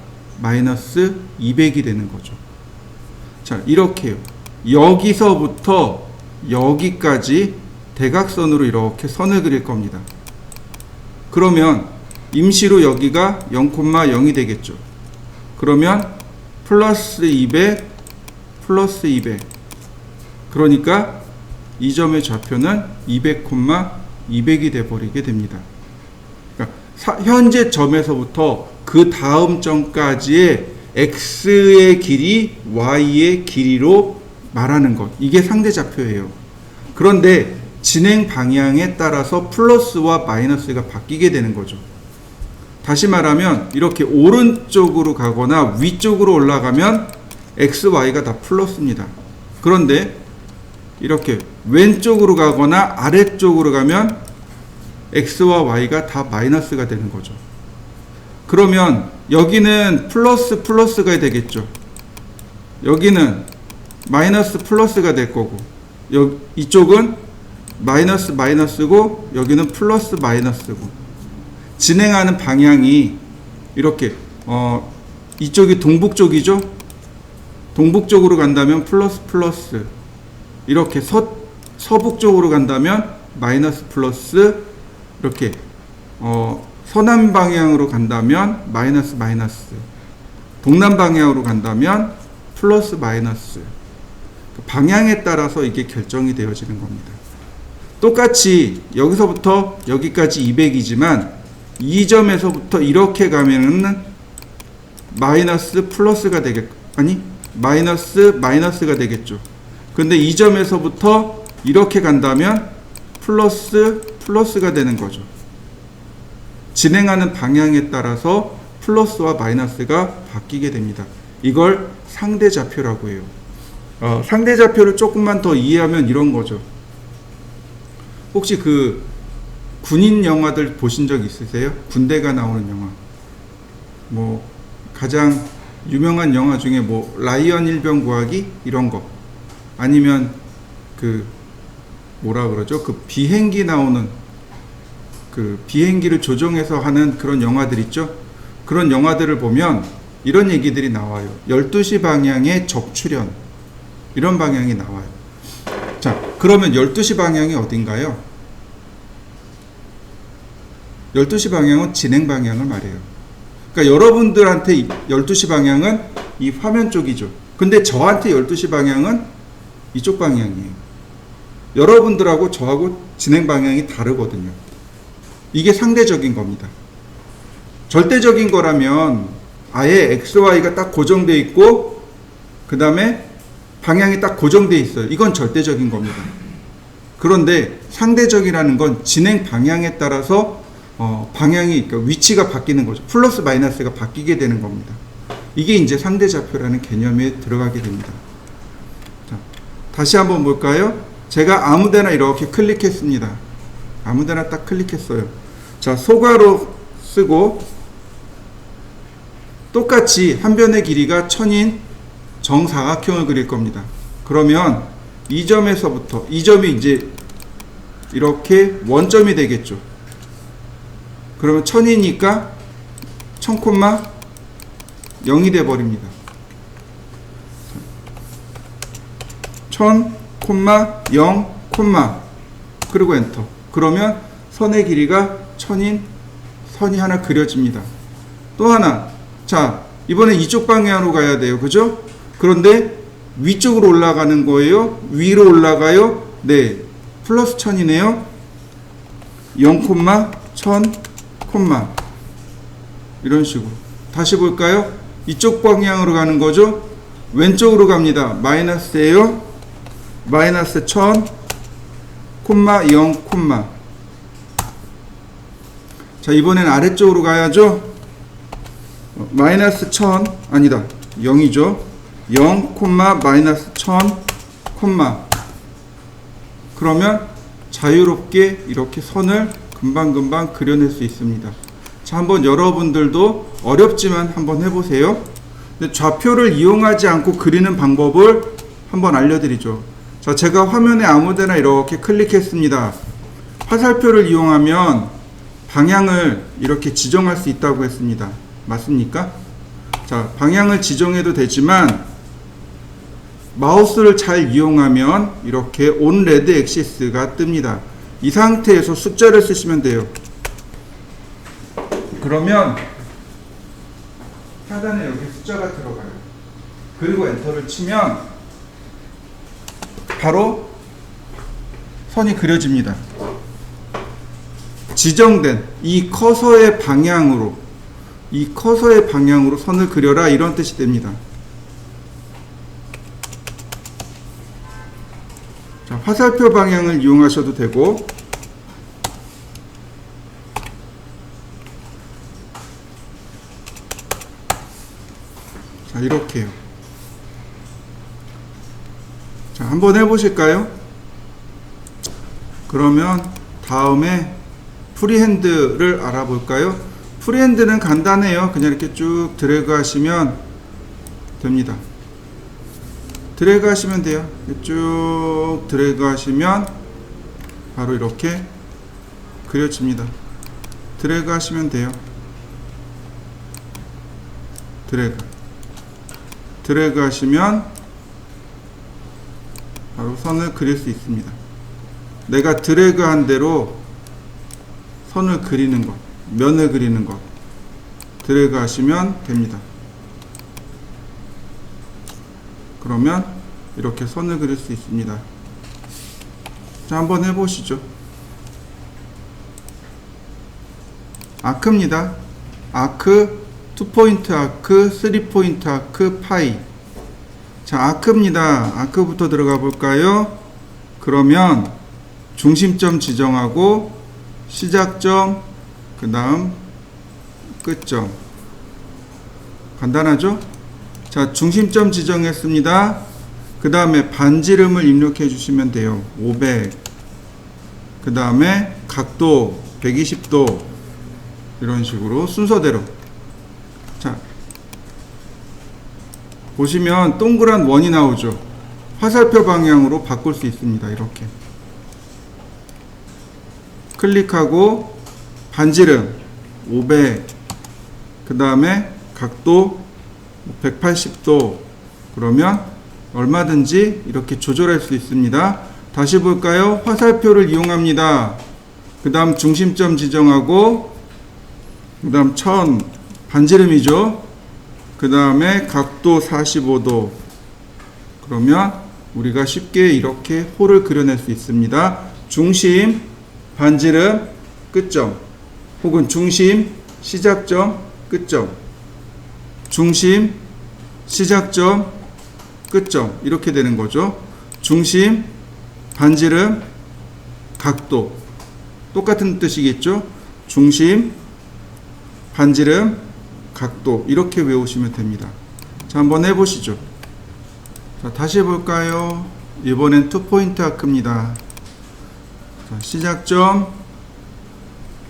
마이너스 200이 되는 거죠. 자, 이렇게요. 여기서부터 여기까지 대각선으로 이렇게 선을 그릴 겁니다. 그러면 임시로 여기가 0,0이 되겠죠. 그러면 플러스 200 플러스 200, 그러니까 이 점의 좌표는 200,200이 되어버리게 됩니다. 그러니까 현재 점에서부터 그 다음 점까지의 x의 길이 y의 길이로 말하는 것, 이게 상대좌표예요. 그런데 진행 방향에 따라서 플러스와 마이너스가 바뀌게 되는 거죠. 다시 말하면 이렇게 오른쪽으로 가거나 위쪽으로 올라가면 x, y가 다 플러스입니다. 그런데 이렇게 왼쪽으로 가거나 아래쪽으로 가면 x와 y가 다 마이너스가 되는 거죠. 그러면 여기는 플러스 플러스가 되겠죠. 여기는 마이너스 플러스가 될 거고, 이쪽은 마이너스 마이너스고 여기는 플러스 마이너스고, 진행하는 방향이 이렇게 이쪽이 동북쪽이죠. 동북쪽으로 간다면 플러스 플러스, 이렇게 서북쪽으로 간다면 마이너스 플러스, 이렇게 서남 방향으로 간다면 마이너스 마이너스, 동남 방향으로 간다면 플러스 마이너스, 방향에 따라서 이게 결정이 되어지는 겁니다. 똑같이 여기서부터 여기까지 200이지만 이 점에서부터 이렇게 가면은 마이너스 플러스가 마이너스 마이너스가 되겠죠. 근데 이 점에서부터 이렇게 간다면 플러스 플러스가 되는 거죠. 진행하는 방향에 따라서 플러스와 마이너스가 바뀌게 됩니다. 이걸 상대좌표라고 해요. 상대좌표를 조금만 더 이해하면 이런 거죠. 혹시 그 군인 영화들 보신 적 있으세요? 군대가 나오는 영화. 뭐 가장 유명한 영화 중에 뭐 라이언 일병 구하기 이런 거, 아니면 그 뭐라 그러죠? 그 비행기 나오는, 그 비행기를 조종해서 하는 그런 영화들 있죠? 그런 영화들을 보면 이런 얘기들이 나와요. 12시 방향의 적출현, 이런 방향이 나와요. 자, 그러면 12시 방향이 어딘가요? 12시 방향은 진행 방향을 말해요. 그러니까 여러분들한테 12시 방향은 이 화면 쪽이죠. 근데 저한테 12시 방향은 이쪽 방향이에요. 여러분들하고 저하고 진행 방향이 다르거든요. 이게 상대적인 겁니다. 절대적인 거라면 아예 XY가 딱 고정돼 있고 그 다음에 방향이 딱 고정돼 있어요. 이건 절대적인 겁니다. 그런데 상대적이라는 건 진행 방향에 따라서 방향이, 그러니까 위치가 바뀌는 거죠. 플러스 마이너스가 바뀌게 되는 겁니다. 이게 이제 상대좌표라는 개념에 들어가게 됩니다. 자, 다시 한번 볼까요? 제가 아무데나 이렇게 클릭했습니다. 아무데나 딱 클릭했어요. 자, 소괄호 쓰고 똑같이 한 변의 길이가 1000인 정사각형을 그릴 겁니다. 그러면 이 점에서부터 이 점이 이제 이렇게 원점이 되겠죠. 그러면 1000이니까 1000,0이 돼 버립니다. 1000, 0, 그리고 엔터. 그러면 선의 길이가 1000인 선이 하나 그려집니다. 또 하나, 자, 이번에 이쪽 방향으로 가야 돼요. 그죠? 그런데 위쪽으로 올라가는 거예요? 위로 올라가요? 네, 플러스 1000이네요. 0, 1000, 이런 식으로. 다시 볼까요? 이쪽 방향으로 가는 거죠? 왼쪽으로 갑니다. 마이너스예요. 마이너스 1000, 0, 자, 이번엔 아래쪽으로 가야죠. 마이너스 1000, 아니다, 0이죠. 0, 마이너스 1000, 그러면 자유롭게 이렇게 선을 금방금방 그려낼 수 있습니다. 자, 한번 여러분들도 어렵지만 한번 해보세요. 근데 좌표를 이용하지 않고 그리는 방법을 한번 알려드리죠. 자, 제가 화면에 아무데나 이렇게 클릭했습니다. 화살표를 이용하면 방향을 이렇게 지정할 수 있다고 했습니다. 맞습니까? 자, 방향을 지정해도 되지만 마우스를 잘 이용하면 이렇게 on red axis가 뜹니다. 이 상태에서 숫자를 쓰시면 돼요. 그러면 하단에 여기 숫자가 들어가요. 그리고 엔터를 치면 바로 선이 그려집니다. 지정된 이 커서의 방향으로 선을 그려라, 이런 뜻이 됩니다. 자, 화살표 방향을 이용하셔도 되고, 자, 이렇게요. 자, 한번 해보실까요? 그러면 다음에 프리핸드를 알아볼까요? 프리핸드는 간단해요. 그냥 이렇게 쭉 드래그 하시면 됩니다. 드래그 하시면 돼요. 쭉 드래그 하시면 바로 이렇게 그려집니다. 드래그 하시면 돼요. 드래그 하시면 바로 선을 그릴 수 있습니다. 내가 드래그 한 대로 선을 그리는 것, 면을 그리는 것, 드래그 하시면 됩니다. 그러면 이렇게 선을 그릴 수 있습니다. 자, 한번 해보시죠. 아크입니다. 아크, 2포인트 아크, 3포인트 아크, 파이. 자, 아크입니다. 아크부터 들어가 볼까요? 그러면 중심점 지정하고 시작점, 그 다음 끝점. 간단하죠? 자, 중심점 지정했습니다. 그 다음에 반지름을 입력해 주시면 돼요. 500. 그 다음에 각도 120도. 이런 식으로 순서대로. 자, 보시면 동그란 원이 나오죠. 화살표 방향으로 바꿀 수 있습니다. 이렇게 클릭하고 반지름 500, 그 다음에 각도 180도. 그러면 얼마든지 이렇게 조절할 수 있습니다. 다시 볼까요? 화살표를 이용합니다. 그 다음 중심점 지정하고, 그 다음 1000 반지름이죠. 그 다음에 각도 45도. 그러면 우리가 쉽게 이렇게 홀을 그려낼 수 있습니다. 중심, 반지름, 끝점, 혹은 중심, 시작점, 끝점, 중심, 시작점, 끝점 이렇게 되는 거죠. 중심, 반지름, 각도 똑같은 뜻이겠죠. 중심, 반지름, 각도 이렇게 외우시면 됩니다. 자, 한번 해보시죠. 자, 다시 해볼까요? 이번엔 투포인트 아크입니다. 자, 시작점,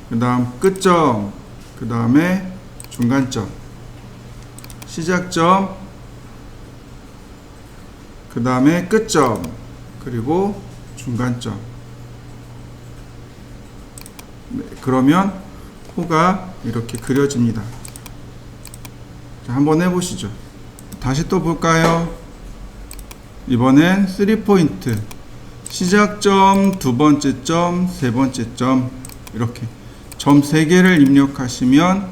그 다음 끝점, 그 다음에 중간점, 시작점, 그 다음에 끝점, 그리고 중간점. 네, 그러면 호가 이렇게 그려집니다. 자, 한번 해보시죠. 다시 또 볼까요? 이번엔 3포인트. 시작점, 두 번째 점, 세 번째 점 이렇게 점 3개를 입력하시면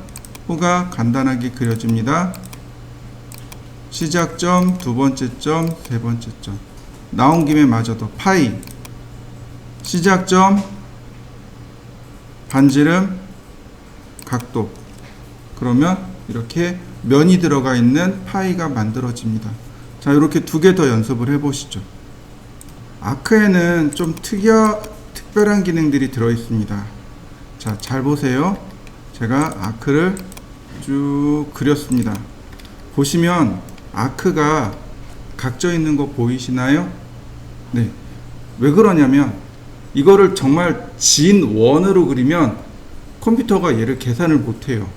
호가 간단하게 그려집니다. 시작점, 두 번째 점, 세 번째 점. 나온 김에 마저도 파이, 시작점, 반지름, 각도. 그러면 이렇게 면이 들어가 있는 파이가 만들어집니다. 자, 이렇게 2개 더 연습을 해보시죠. 아크에는 좀 특별한 기능들이 들어 있습니다. 자, 잘 보세요. 제가 아크를 쭉 그렸습니다. 보시면 아크가 각져 있는 거 보이시나요? 네. 왜 그러냐면 이거를 정말 진 원으로 그리면 컴퓨터가 얘를 계산을 못해요.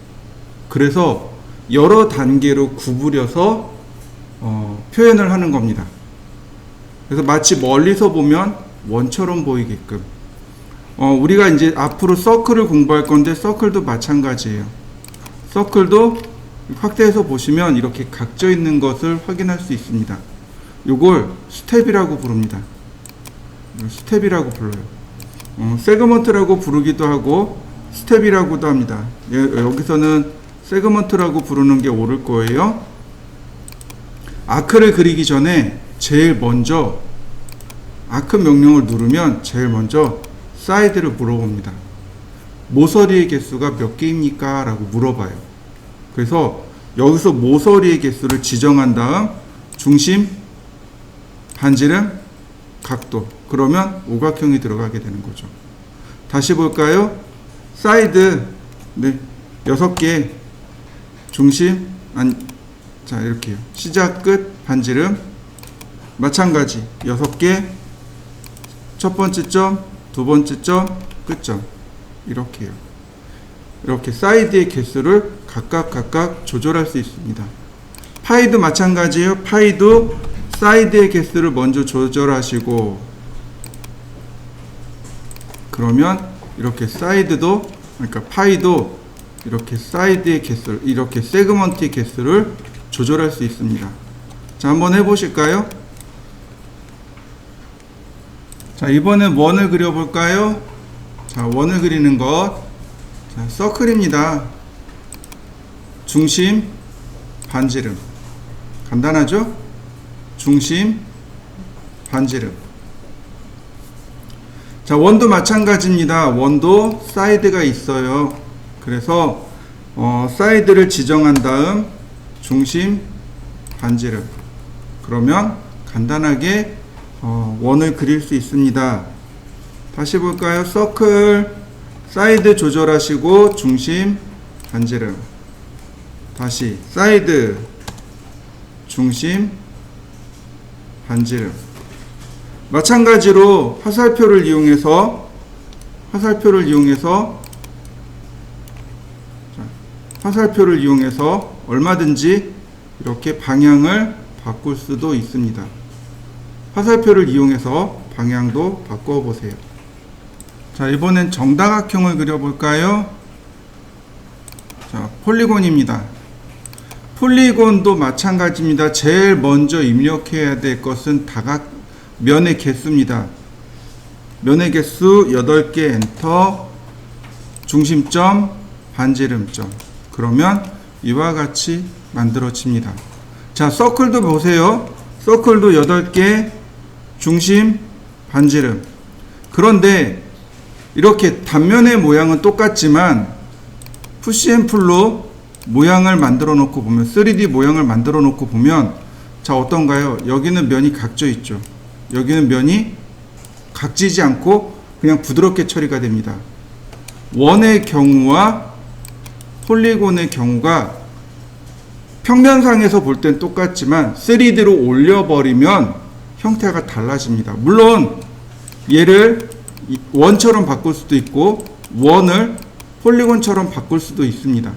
그래서 여러 단계로 구부려서 표현을 하는 겁니다. 그래서 마치 멀리서 보면 원처럼 보이게끔. 우리가 이제 앞으로 서클을 공부할 건데 서클도 마찬가지예요. 서클도 확대해서 보시면 이렇게 각져 있는 것을 확인할 수 있습니다. 이걸 스텝이라고 부릅니다. 스텝이라고 불러요. 세그먼트라고 부르기도 하고 스텝이라고도 합니다. 여기서는 세그먼트라고 부르는 게 옳을 거예요. 아크를 그리기 전에 제일 먼저 아크 명령을 누르면 제일 먼저 사이드를 물어봅니다. 모서리의 개수가 몇 개입니까? 라고 물어봐요. 그래서 여기서 모서리의 개수를 지정한 다음 중심, 반지름, 각도. 그러면 오각형이 들어가게 되는 거죠. 다시 볼까요? 사이드, 네, 6개, 중심, 자, 이렇게요. 시작, 끝, 반지름, 마찬가지 6개, 첫 번째 점, 두 번째 점, 끝점. 이렇게요. 이렇게 사이드의 개수를 각각 조절할 수 있습니다. 파이도 마찬가지예요. 파이도 사이드의 개수를 먼저 조절하시고, 그러면 이렇게 사이드도, 그러니까 파이도 이렇게 사이드의 개수를, 이렇게 세그먼트의 개수를 조절할 수 있습니다. 자, 한번 해보실까요? 자, 이번엔 원을 그려볼까요? 자, 원을 그리는 것. 자, 서클입니다. 중심, 반지름. 간단하죠? 중심, 반지름. 자, 원도 마찬가지입니다. 원도 사이드가 있어요. 그래서 사이드를 지정한 다음 중심, 반지름. 그러면 간단하게 원을 그릴 수 있습니다. 다시 볼까요? 서클, 사이드 조절하시고 중심, 반지름. 다시 사이드, 중심, 반지름. 마찬가지로 화살표를 이용해서 얼마든지 이렇게 방향을 바꿀 수도 있습니다. 화살표를 이용해서 방향도 바꿔 보세요. 자, 이번엔 정다각형을 그려볼까요? 자, 폴리곤입니다. 폴리곤도 마찬가지입니다. 제일 먼저 입력해야 될 것은 면의 개수입니다. 면의 개수 8개 엔터, 중심점, 반지름점. 그러면 이와 같이 만들어집니다. 자, 서클도 보세요. 서클도 8개, 중심, 반지름. 그런데 이렇게 단면의 모양은 똑같지만 푸시앤풀로 모양을 만들어 놓고 보면 3D 모양을 만들어 놓고 보면 자 어떤가요? 여기는 면이 각져 있죠. 여기는 면이 각지지 않고 그냥 부드럽게 처리가 됩니다. 원의 경우와 폴리곤의 경우가 평면상에서 볼 땐 똑같지만 3D로 올려버리면 형태가 달라집니다. 물론 얘를 원처럼 바꿀 수도 있고 원을 폴리곤처럼 바꿀 수도 있습니다.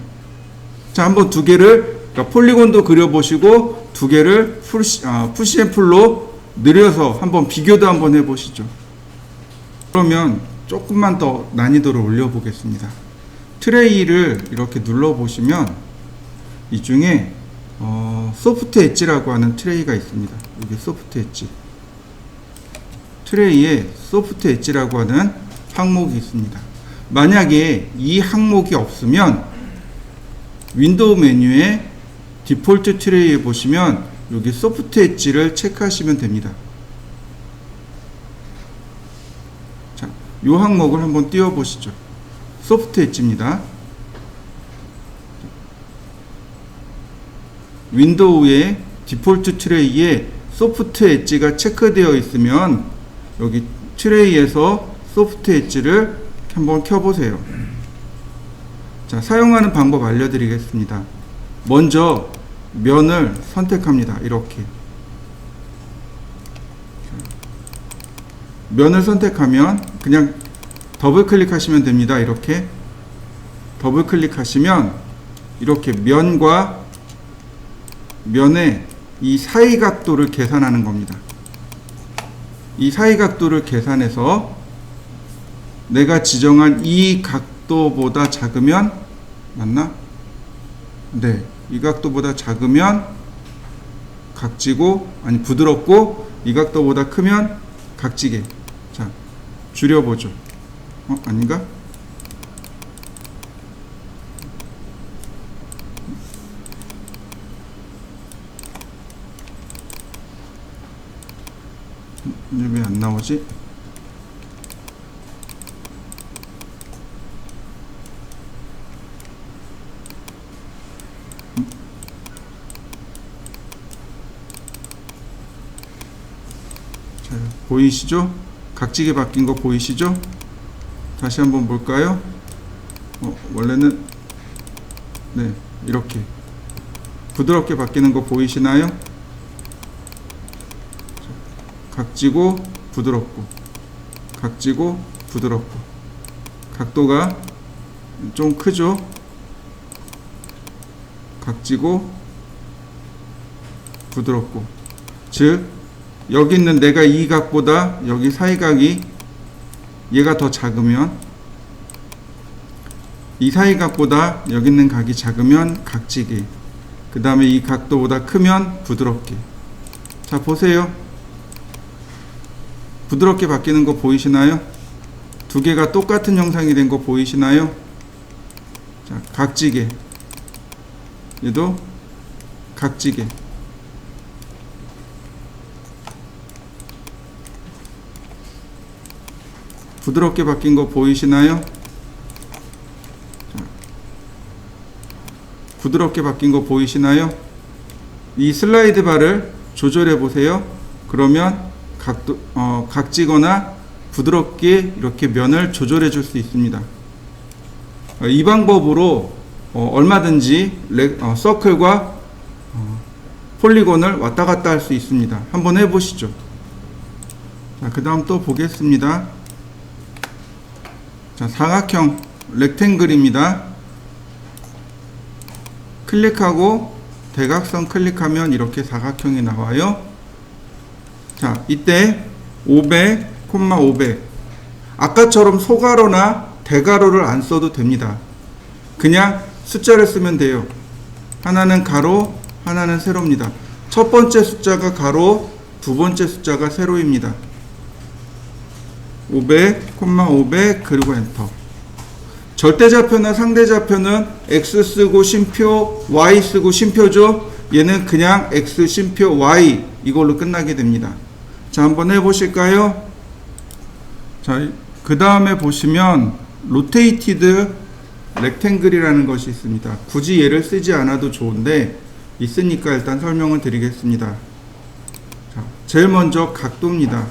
자, 한번 두 개를 그러니까 폴리곤도 그려보시고 두 개를 푸시앤풀로 늘려서 한번 비교도 한번 해보시죠. 그러면 조금만 더 난이도를 올려보겠습니다. 트레이를 이렇게 눌러보시면 이 중에 소프트 엣지라고 하는 트레이가 있습니다. 여기 소프트 엣지. 트레이에 소프트 엣지라고 하는 항목이 있습니다. 만약에 이 항목이 없으면 윈도우 메뉴에 디폴트 트레이에 보시면 여기 소프트 엣지를 체크하시면 됩니다. 자, 이 항목을 한번 띄워 보시죠. 소프트 엣지입니다. 윈도우의 디폴트 트레이에 소프트 엣지가 체크되어 있으면 여기 트레이에서 소프트 엣지를 한번 켜보세요. 자, 사용하는 방법 알려드리겠습니다. 먼저 면을 선택합니다. 이렇게 면을 선택하면 그냥 더블 클릭하시면 됩니다. 이렇게 더블 클릭하시면 이렇게 면과 면의 이 사이 각도를 계산하는 겁니다. 이 사이 각도를 계산해서 내가 지정한 이 각도보다 작으면 맞나? 네, 이 각도보다 작으면 각지고 아니 부드럽고 이 각도보다 크면 각지게. 자, 줄여보죠. 아닌가? 이제 왜 안 나오지? 자, 보이시죠? 각지게 바뀐 거 보이시죠? 다시 한번 볼까요? 원래는 네, 이렇게 부드럽게 바뀌는 거 보이시나요? 각지고 부드럽고 각지고 부드럽고 각도가 좀 크죠? 각지고 부드럽고 즉 여기 있는 내가 이 각보다 여기 사이각이 얘가 더 작으면 이 사이각보다 여기 있는 각이 작으면 각지게 그 다음에 이 각도보다 크면 부드럽게. 자, 보세요. 부드럽게 바뀌는 거 보이시나요? 두 개가 똑같은 형상이 된 거 보이시나요? 자, 각지게. 얘도 각지게. 부드럽게 바뀐 거 보이시나요? 자, 부드럽게 바뀐 거 보이시나요? 이 슬라이드 바를 조절해 보세요. 그러면 각도, 각지거나 부드럽게 이렇게 면을 조절해 줄 수 있습니다. 이 방법으로 얼마든지 서클과 폴리곤을 왔다 갔다 할 수 있습니다. 한번 해보시죠. 자, 그 다음 또 보겠습니다. 자, 사각형 렉탱글입니다. 클릭하고 대각선 클릭하면 이렇게 사각형이 나와요. 자, 이때 500, 500 아까처럼 소가로나 대가로를 안 써도 됩니다. 그냥 숫자를 쓰면 돼요. 하나는 가로, 하나는 세로입니다. 첫 번째 숫자가 가로, 두 번째 숫자가 세로입니다. 500, 500 그리고 엔터. 절대좌표나 상대좌표는 X 쓰고 쉼표, Y 쓰고 쉼표죠. 얘는 그냥 X 쉼표 Y 이걸로 끝나게 됩니다. 자, 한번 해보실까요? 자, 그 다음에 보시면 로테이티드 렉탱글이라는 것이 있습니다. 굳이 얘를 쓰지 않아도 좋은데 있으니까 일단 설명을 드리겠습니다. 자, 제일 먼저 각도입니다.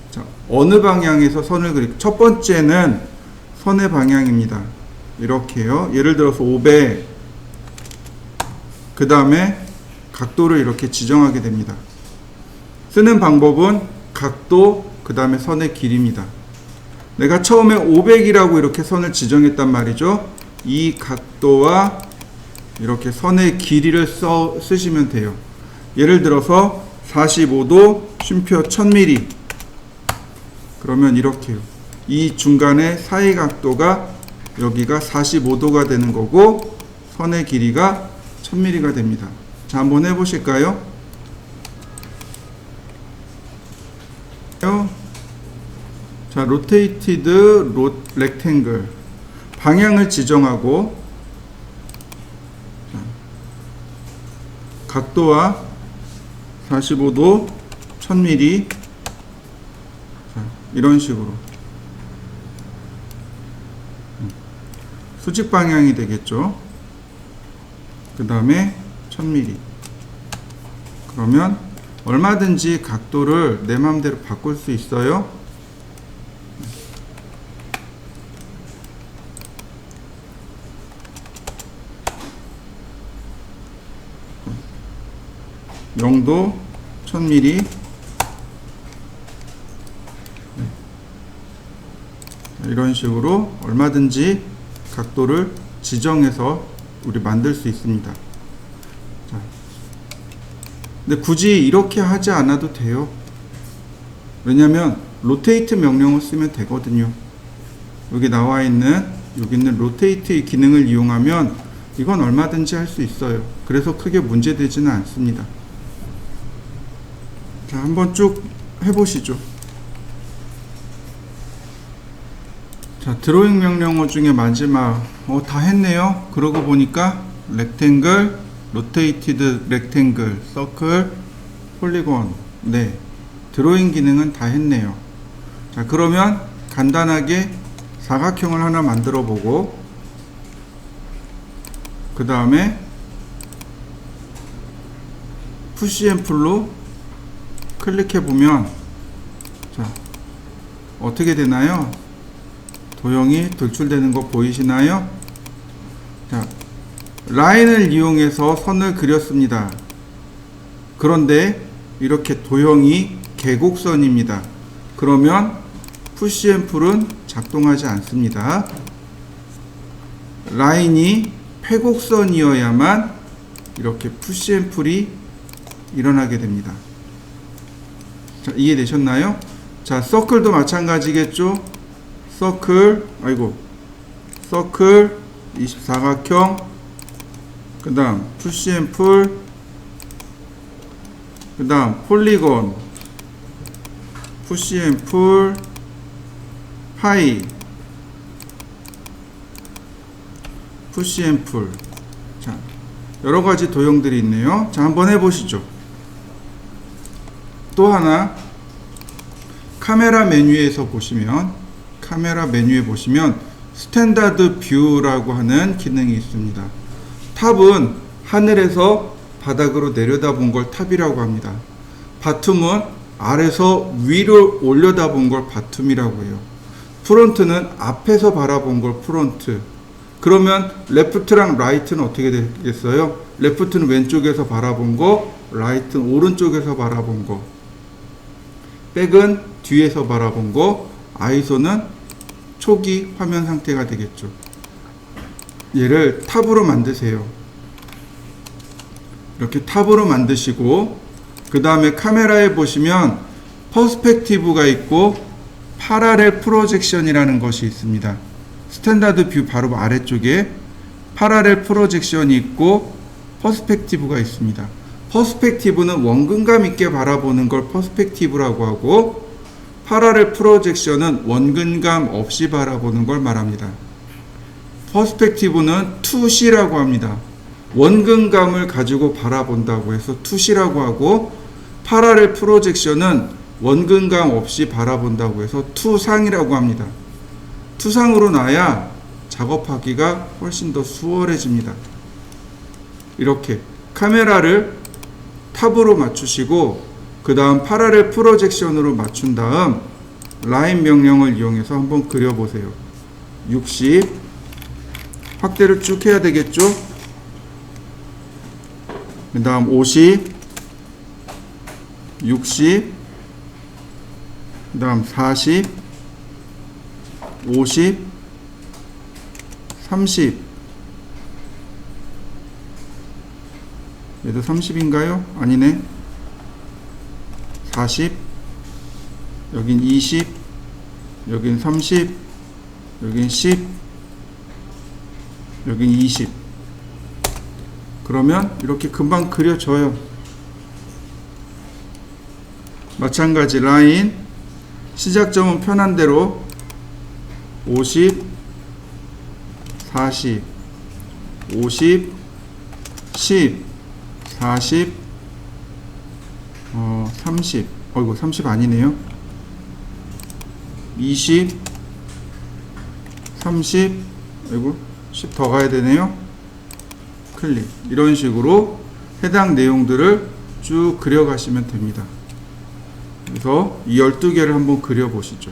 자, 어느 방향에서 선을 그릴까? 첫 번째는 선의 방향입니다. 이렇게요. 예를 들어서 500, 그 다음에 각도를 이렇게 지정하게 됩니다. 쓰는 방법은 각도, 그 다음에 선의 길이입니다. 내가 처음에 500이라고 이렇게 선을 지정했단 말이죠. 이 각도와 이렇게 선의 길이를 쓰시면 돼요. 예를 들어서 45도 쉼표 1000mm, 그러면 이렇게요. 이 중간에 사이 각도가 여기가 45도가 되는 거고 선의 길이가 1000mm가 됩니다. 자, 한번 해보실까요? 자, 로테이티드 렉탱글 방향을 지정하고, 자, 각도와 45도 1000mm, 자, 이런 식으로 수직 방향이 되겠죠. 그 다음에 1000mm. 그러면 얼마든지 각도를 내 마음대로 바꿀 수 있어요. 0도 1000mm, 이런 식으로 얼마든지 각도를 지정해서 우리 만들 수 있습니다. 자, 근데 굳이 이렇게 하지 않아도 돼요. 왜냐면 로테이트 명령을 쓰면 되거든요. 여기 나와 있는 여기 있는 로테이트 기능을 이용하면 이건 얼마든지 할 수 있어요. 그래서 크게 문제되지는 않습니다. 자, 한번 쭉 해보시죠. 자, 드로잉 명령어 중에 마지막, 다 했네요. 그러고 보니까 렉탱글, 로테이티드 렉탱글, 서클, 폴리곤, 네, 드로잉 기능은 다 했네요. 자, 그러면 간단하게 사각형을 하나 만들어 보고, 그 다음에 푸시 앤 풀로 클릭해 보면, 자, 어떻게 되나요? 도형이 돌출되는 거 보이시나요? 자, 라인을 이용해서 선을 그렸습니다. 그런데 이렇게 도형이 계곡선입니다. 그러면 푸시 앤 풀은 작동하지 않습니다. 라인이 패곡선이어야만 이렇게 푸시 앤 풀이 일어나게 됩니다. 자, 이해되셨나요? 자, 서클도 마찬가지겠죠? 서클, 서클 24각형, 그 다음 푸시 앤 풀, 그 다음 폴리곤, 푸시 앤 풀, 파이, 푸시 앤 풀. 자, 여러가지 도형들이 있네요. 자, 한번 해보시죠. 또 하나, 카메라 메뉴에서 보시면, 카메라 메뉴에 보시면 스탠다드 뷰라고 하는 기능이 있습니다. 탑은 하늘에서 바닥으로 내려다본 걸 탑이라고 합니다. 바툼은 아래서 위로 올려다본 걸 바툼이라고 해요. 프론트는 앞에서 바라본 걸 프론트. 그러면 레프트랑 라이트는 어떻게 되겠어요? 레프트는 왼쪽에서 바라본 거, 라이트는 오른쪽에서 바라본 거, 백은 뒤에서 바라본 거, 아이소는 초기 화면 상태가 되겠죠. 얘를 탑으로 만드세요. 이렇게 탑으로 만드시고, 그 다음에 카메라에 보시면 퍼스펙티브가 있고 파라렐 프로젝션이라는 것이 있습니다. 스탠다드 뷰 바로 아래쪽에 파라렐 프로젝션이 있고 퍼스펙티브가 있습니다. 퍼스펙티브는 원근감 있게 바라보는 걸 퍼스펙티브라고 하고, 파라렐 프로젝션은 원근감 없이 바라보는 걸 말합니다. 퍼스펙티브는 투시라고 합니다. 원근감을 가지고 바라본다고 해서 투시라고 하고, 파라렐 프로젝션은 원근감 없이 바라본다고 해서 투상이라고 합니다. 투상으로 놔야 작업하기가 훨씬 더 수월해집니다. 이렇게 카메라를 탑으로 맞추시고 그 다음 파라렐 프로젝션으로 맞춘 다음 라인 명령을 이용해서 한번 그려보세요. 60 확대를 쭉 해야 되겠죠? 그 다음 50 60 그 다음 40 50 30 얘도 30인가요? 아니네. 40 여긴 20 여긴 30 여긴 10 여긴 20 그러면 이렇게 금방 그려져요. 마찬가지 라인 시작점은 편한 대로 50 40 50 10 40 30 어이구 30 아니네요. 20 30 아이고 10 더 가야 되네요. 클릭. 이런 식으로 해당 내용들을 쭉 그려 가시면 됩니다. 그래서 이 12개를 한번 그려 보시죠.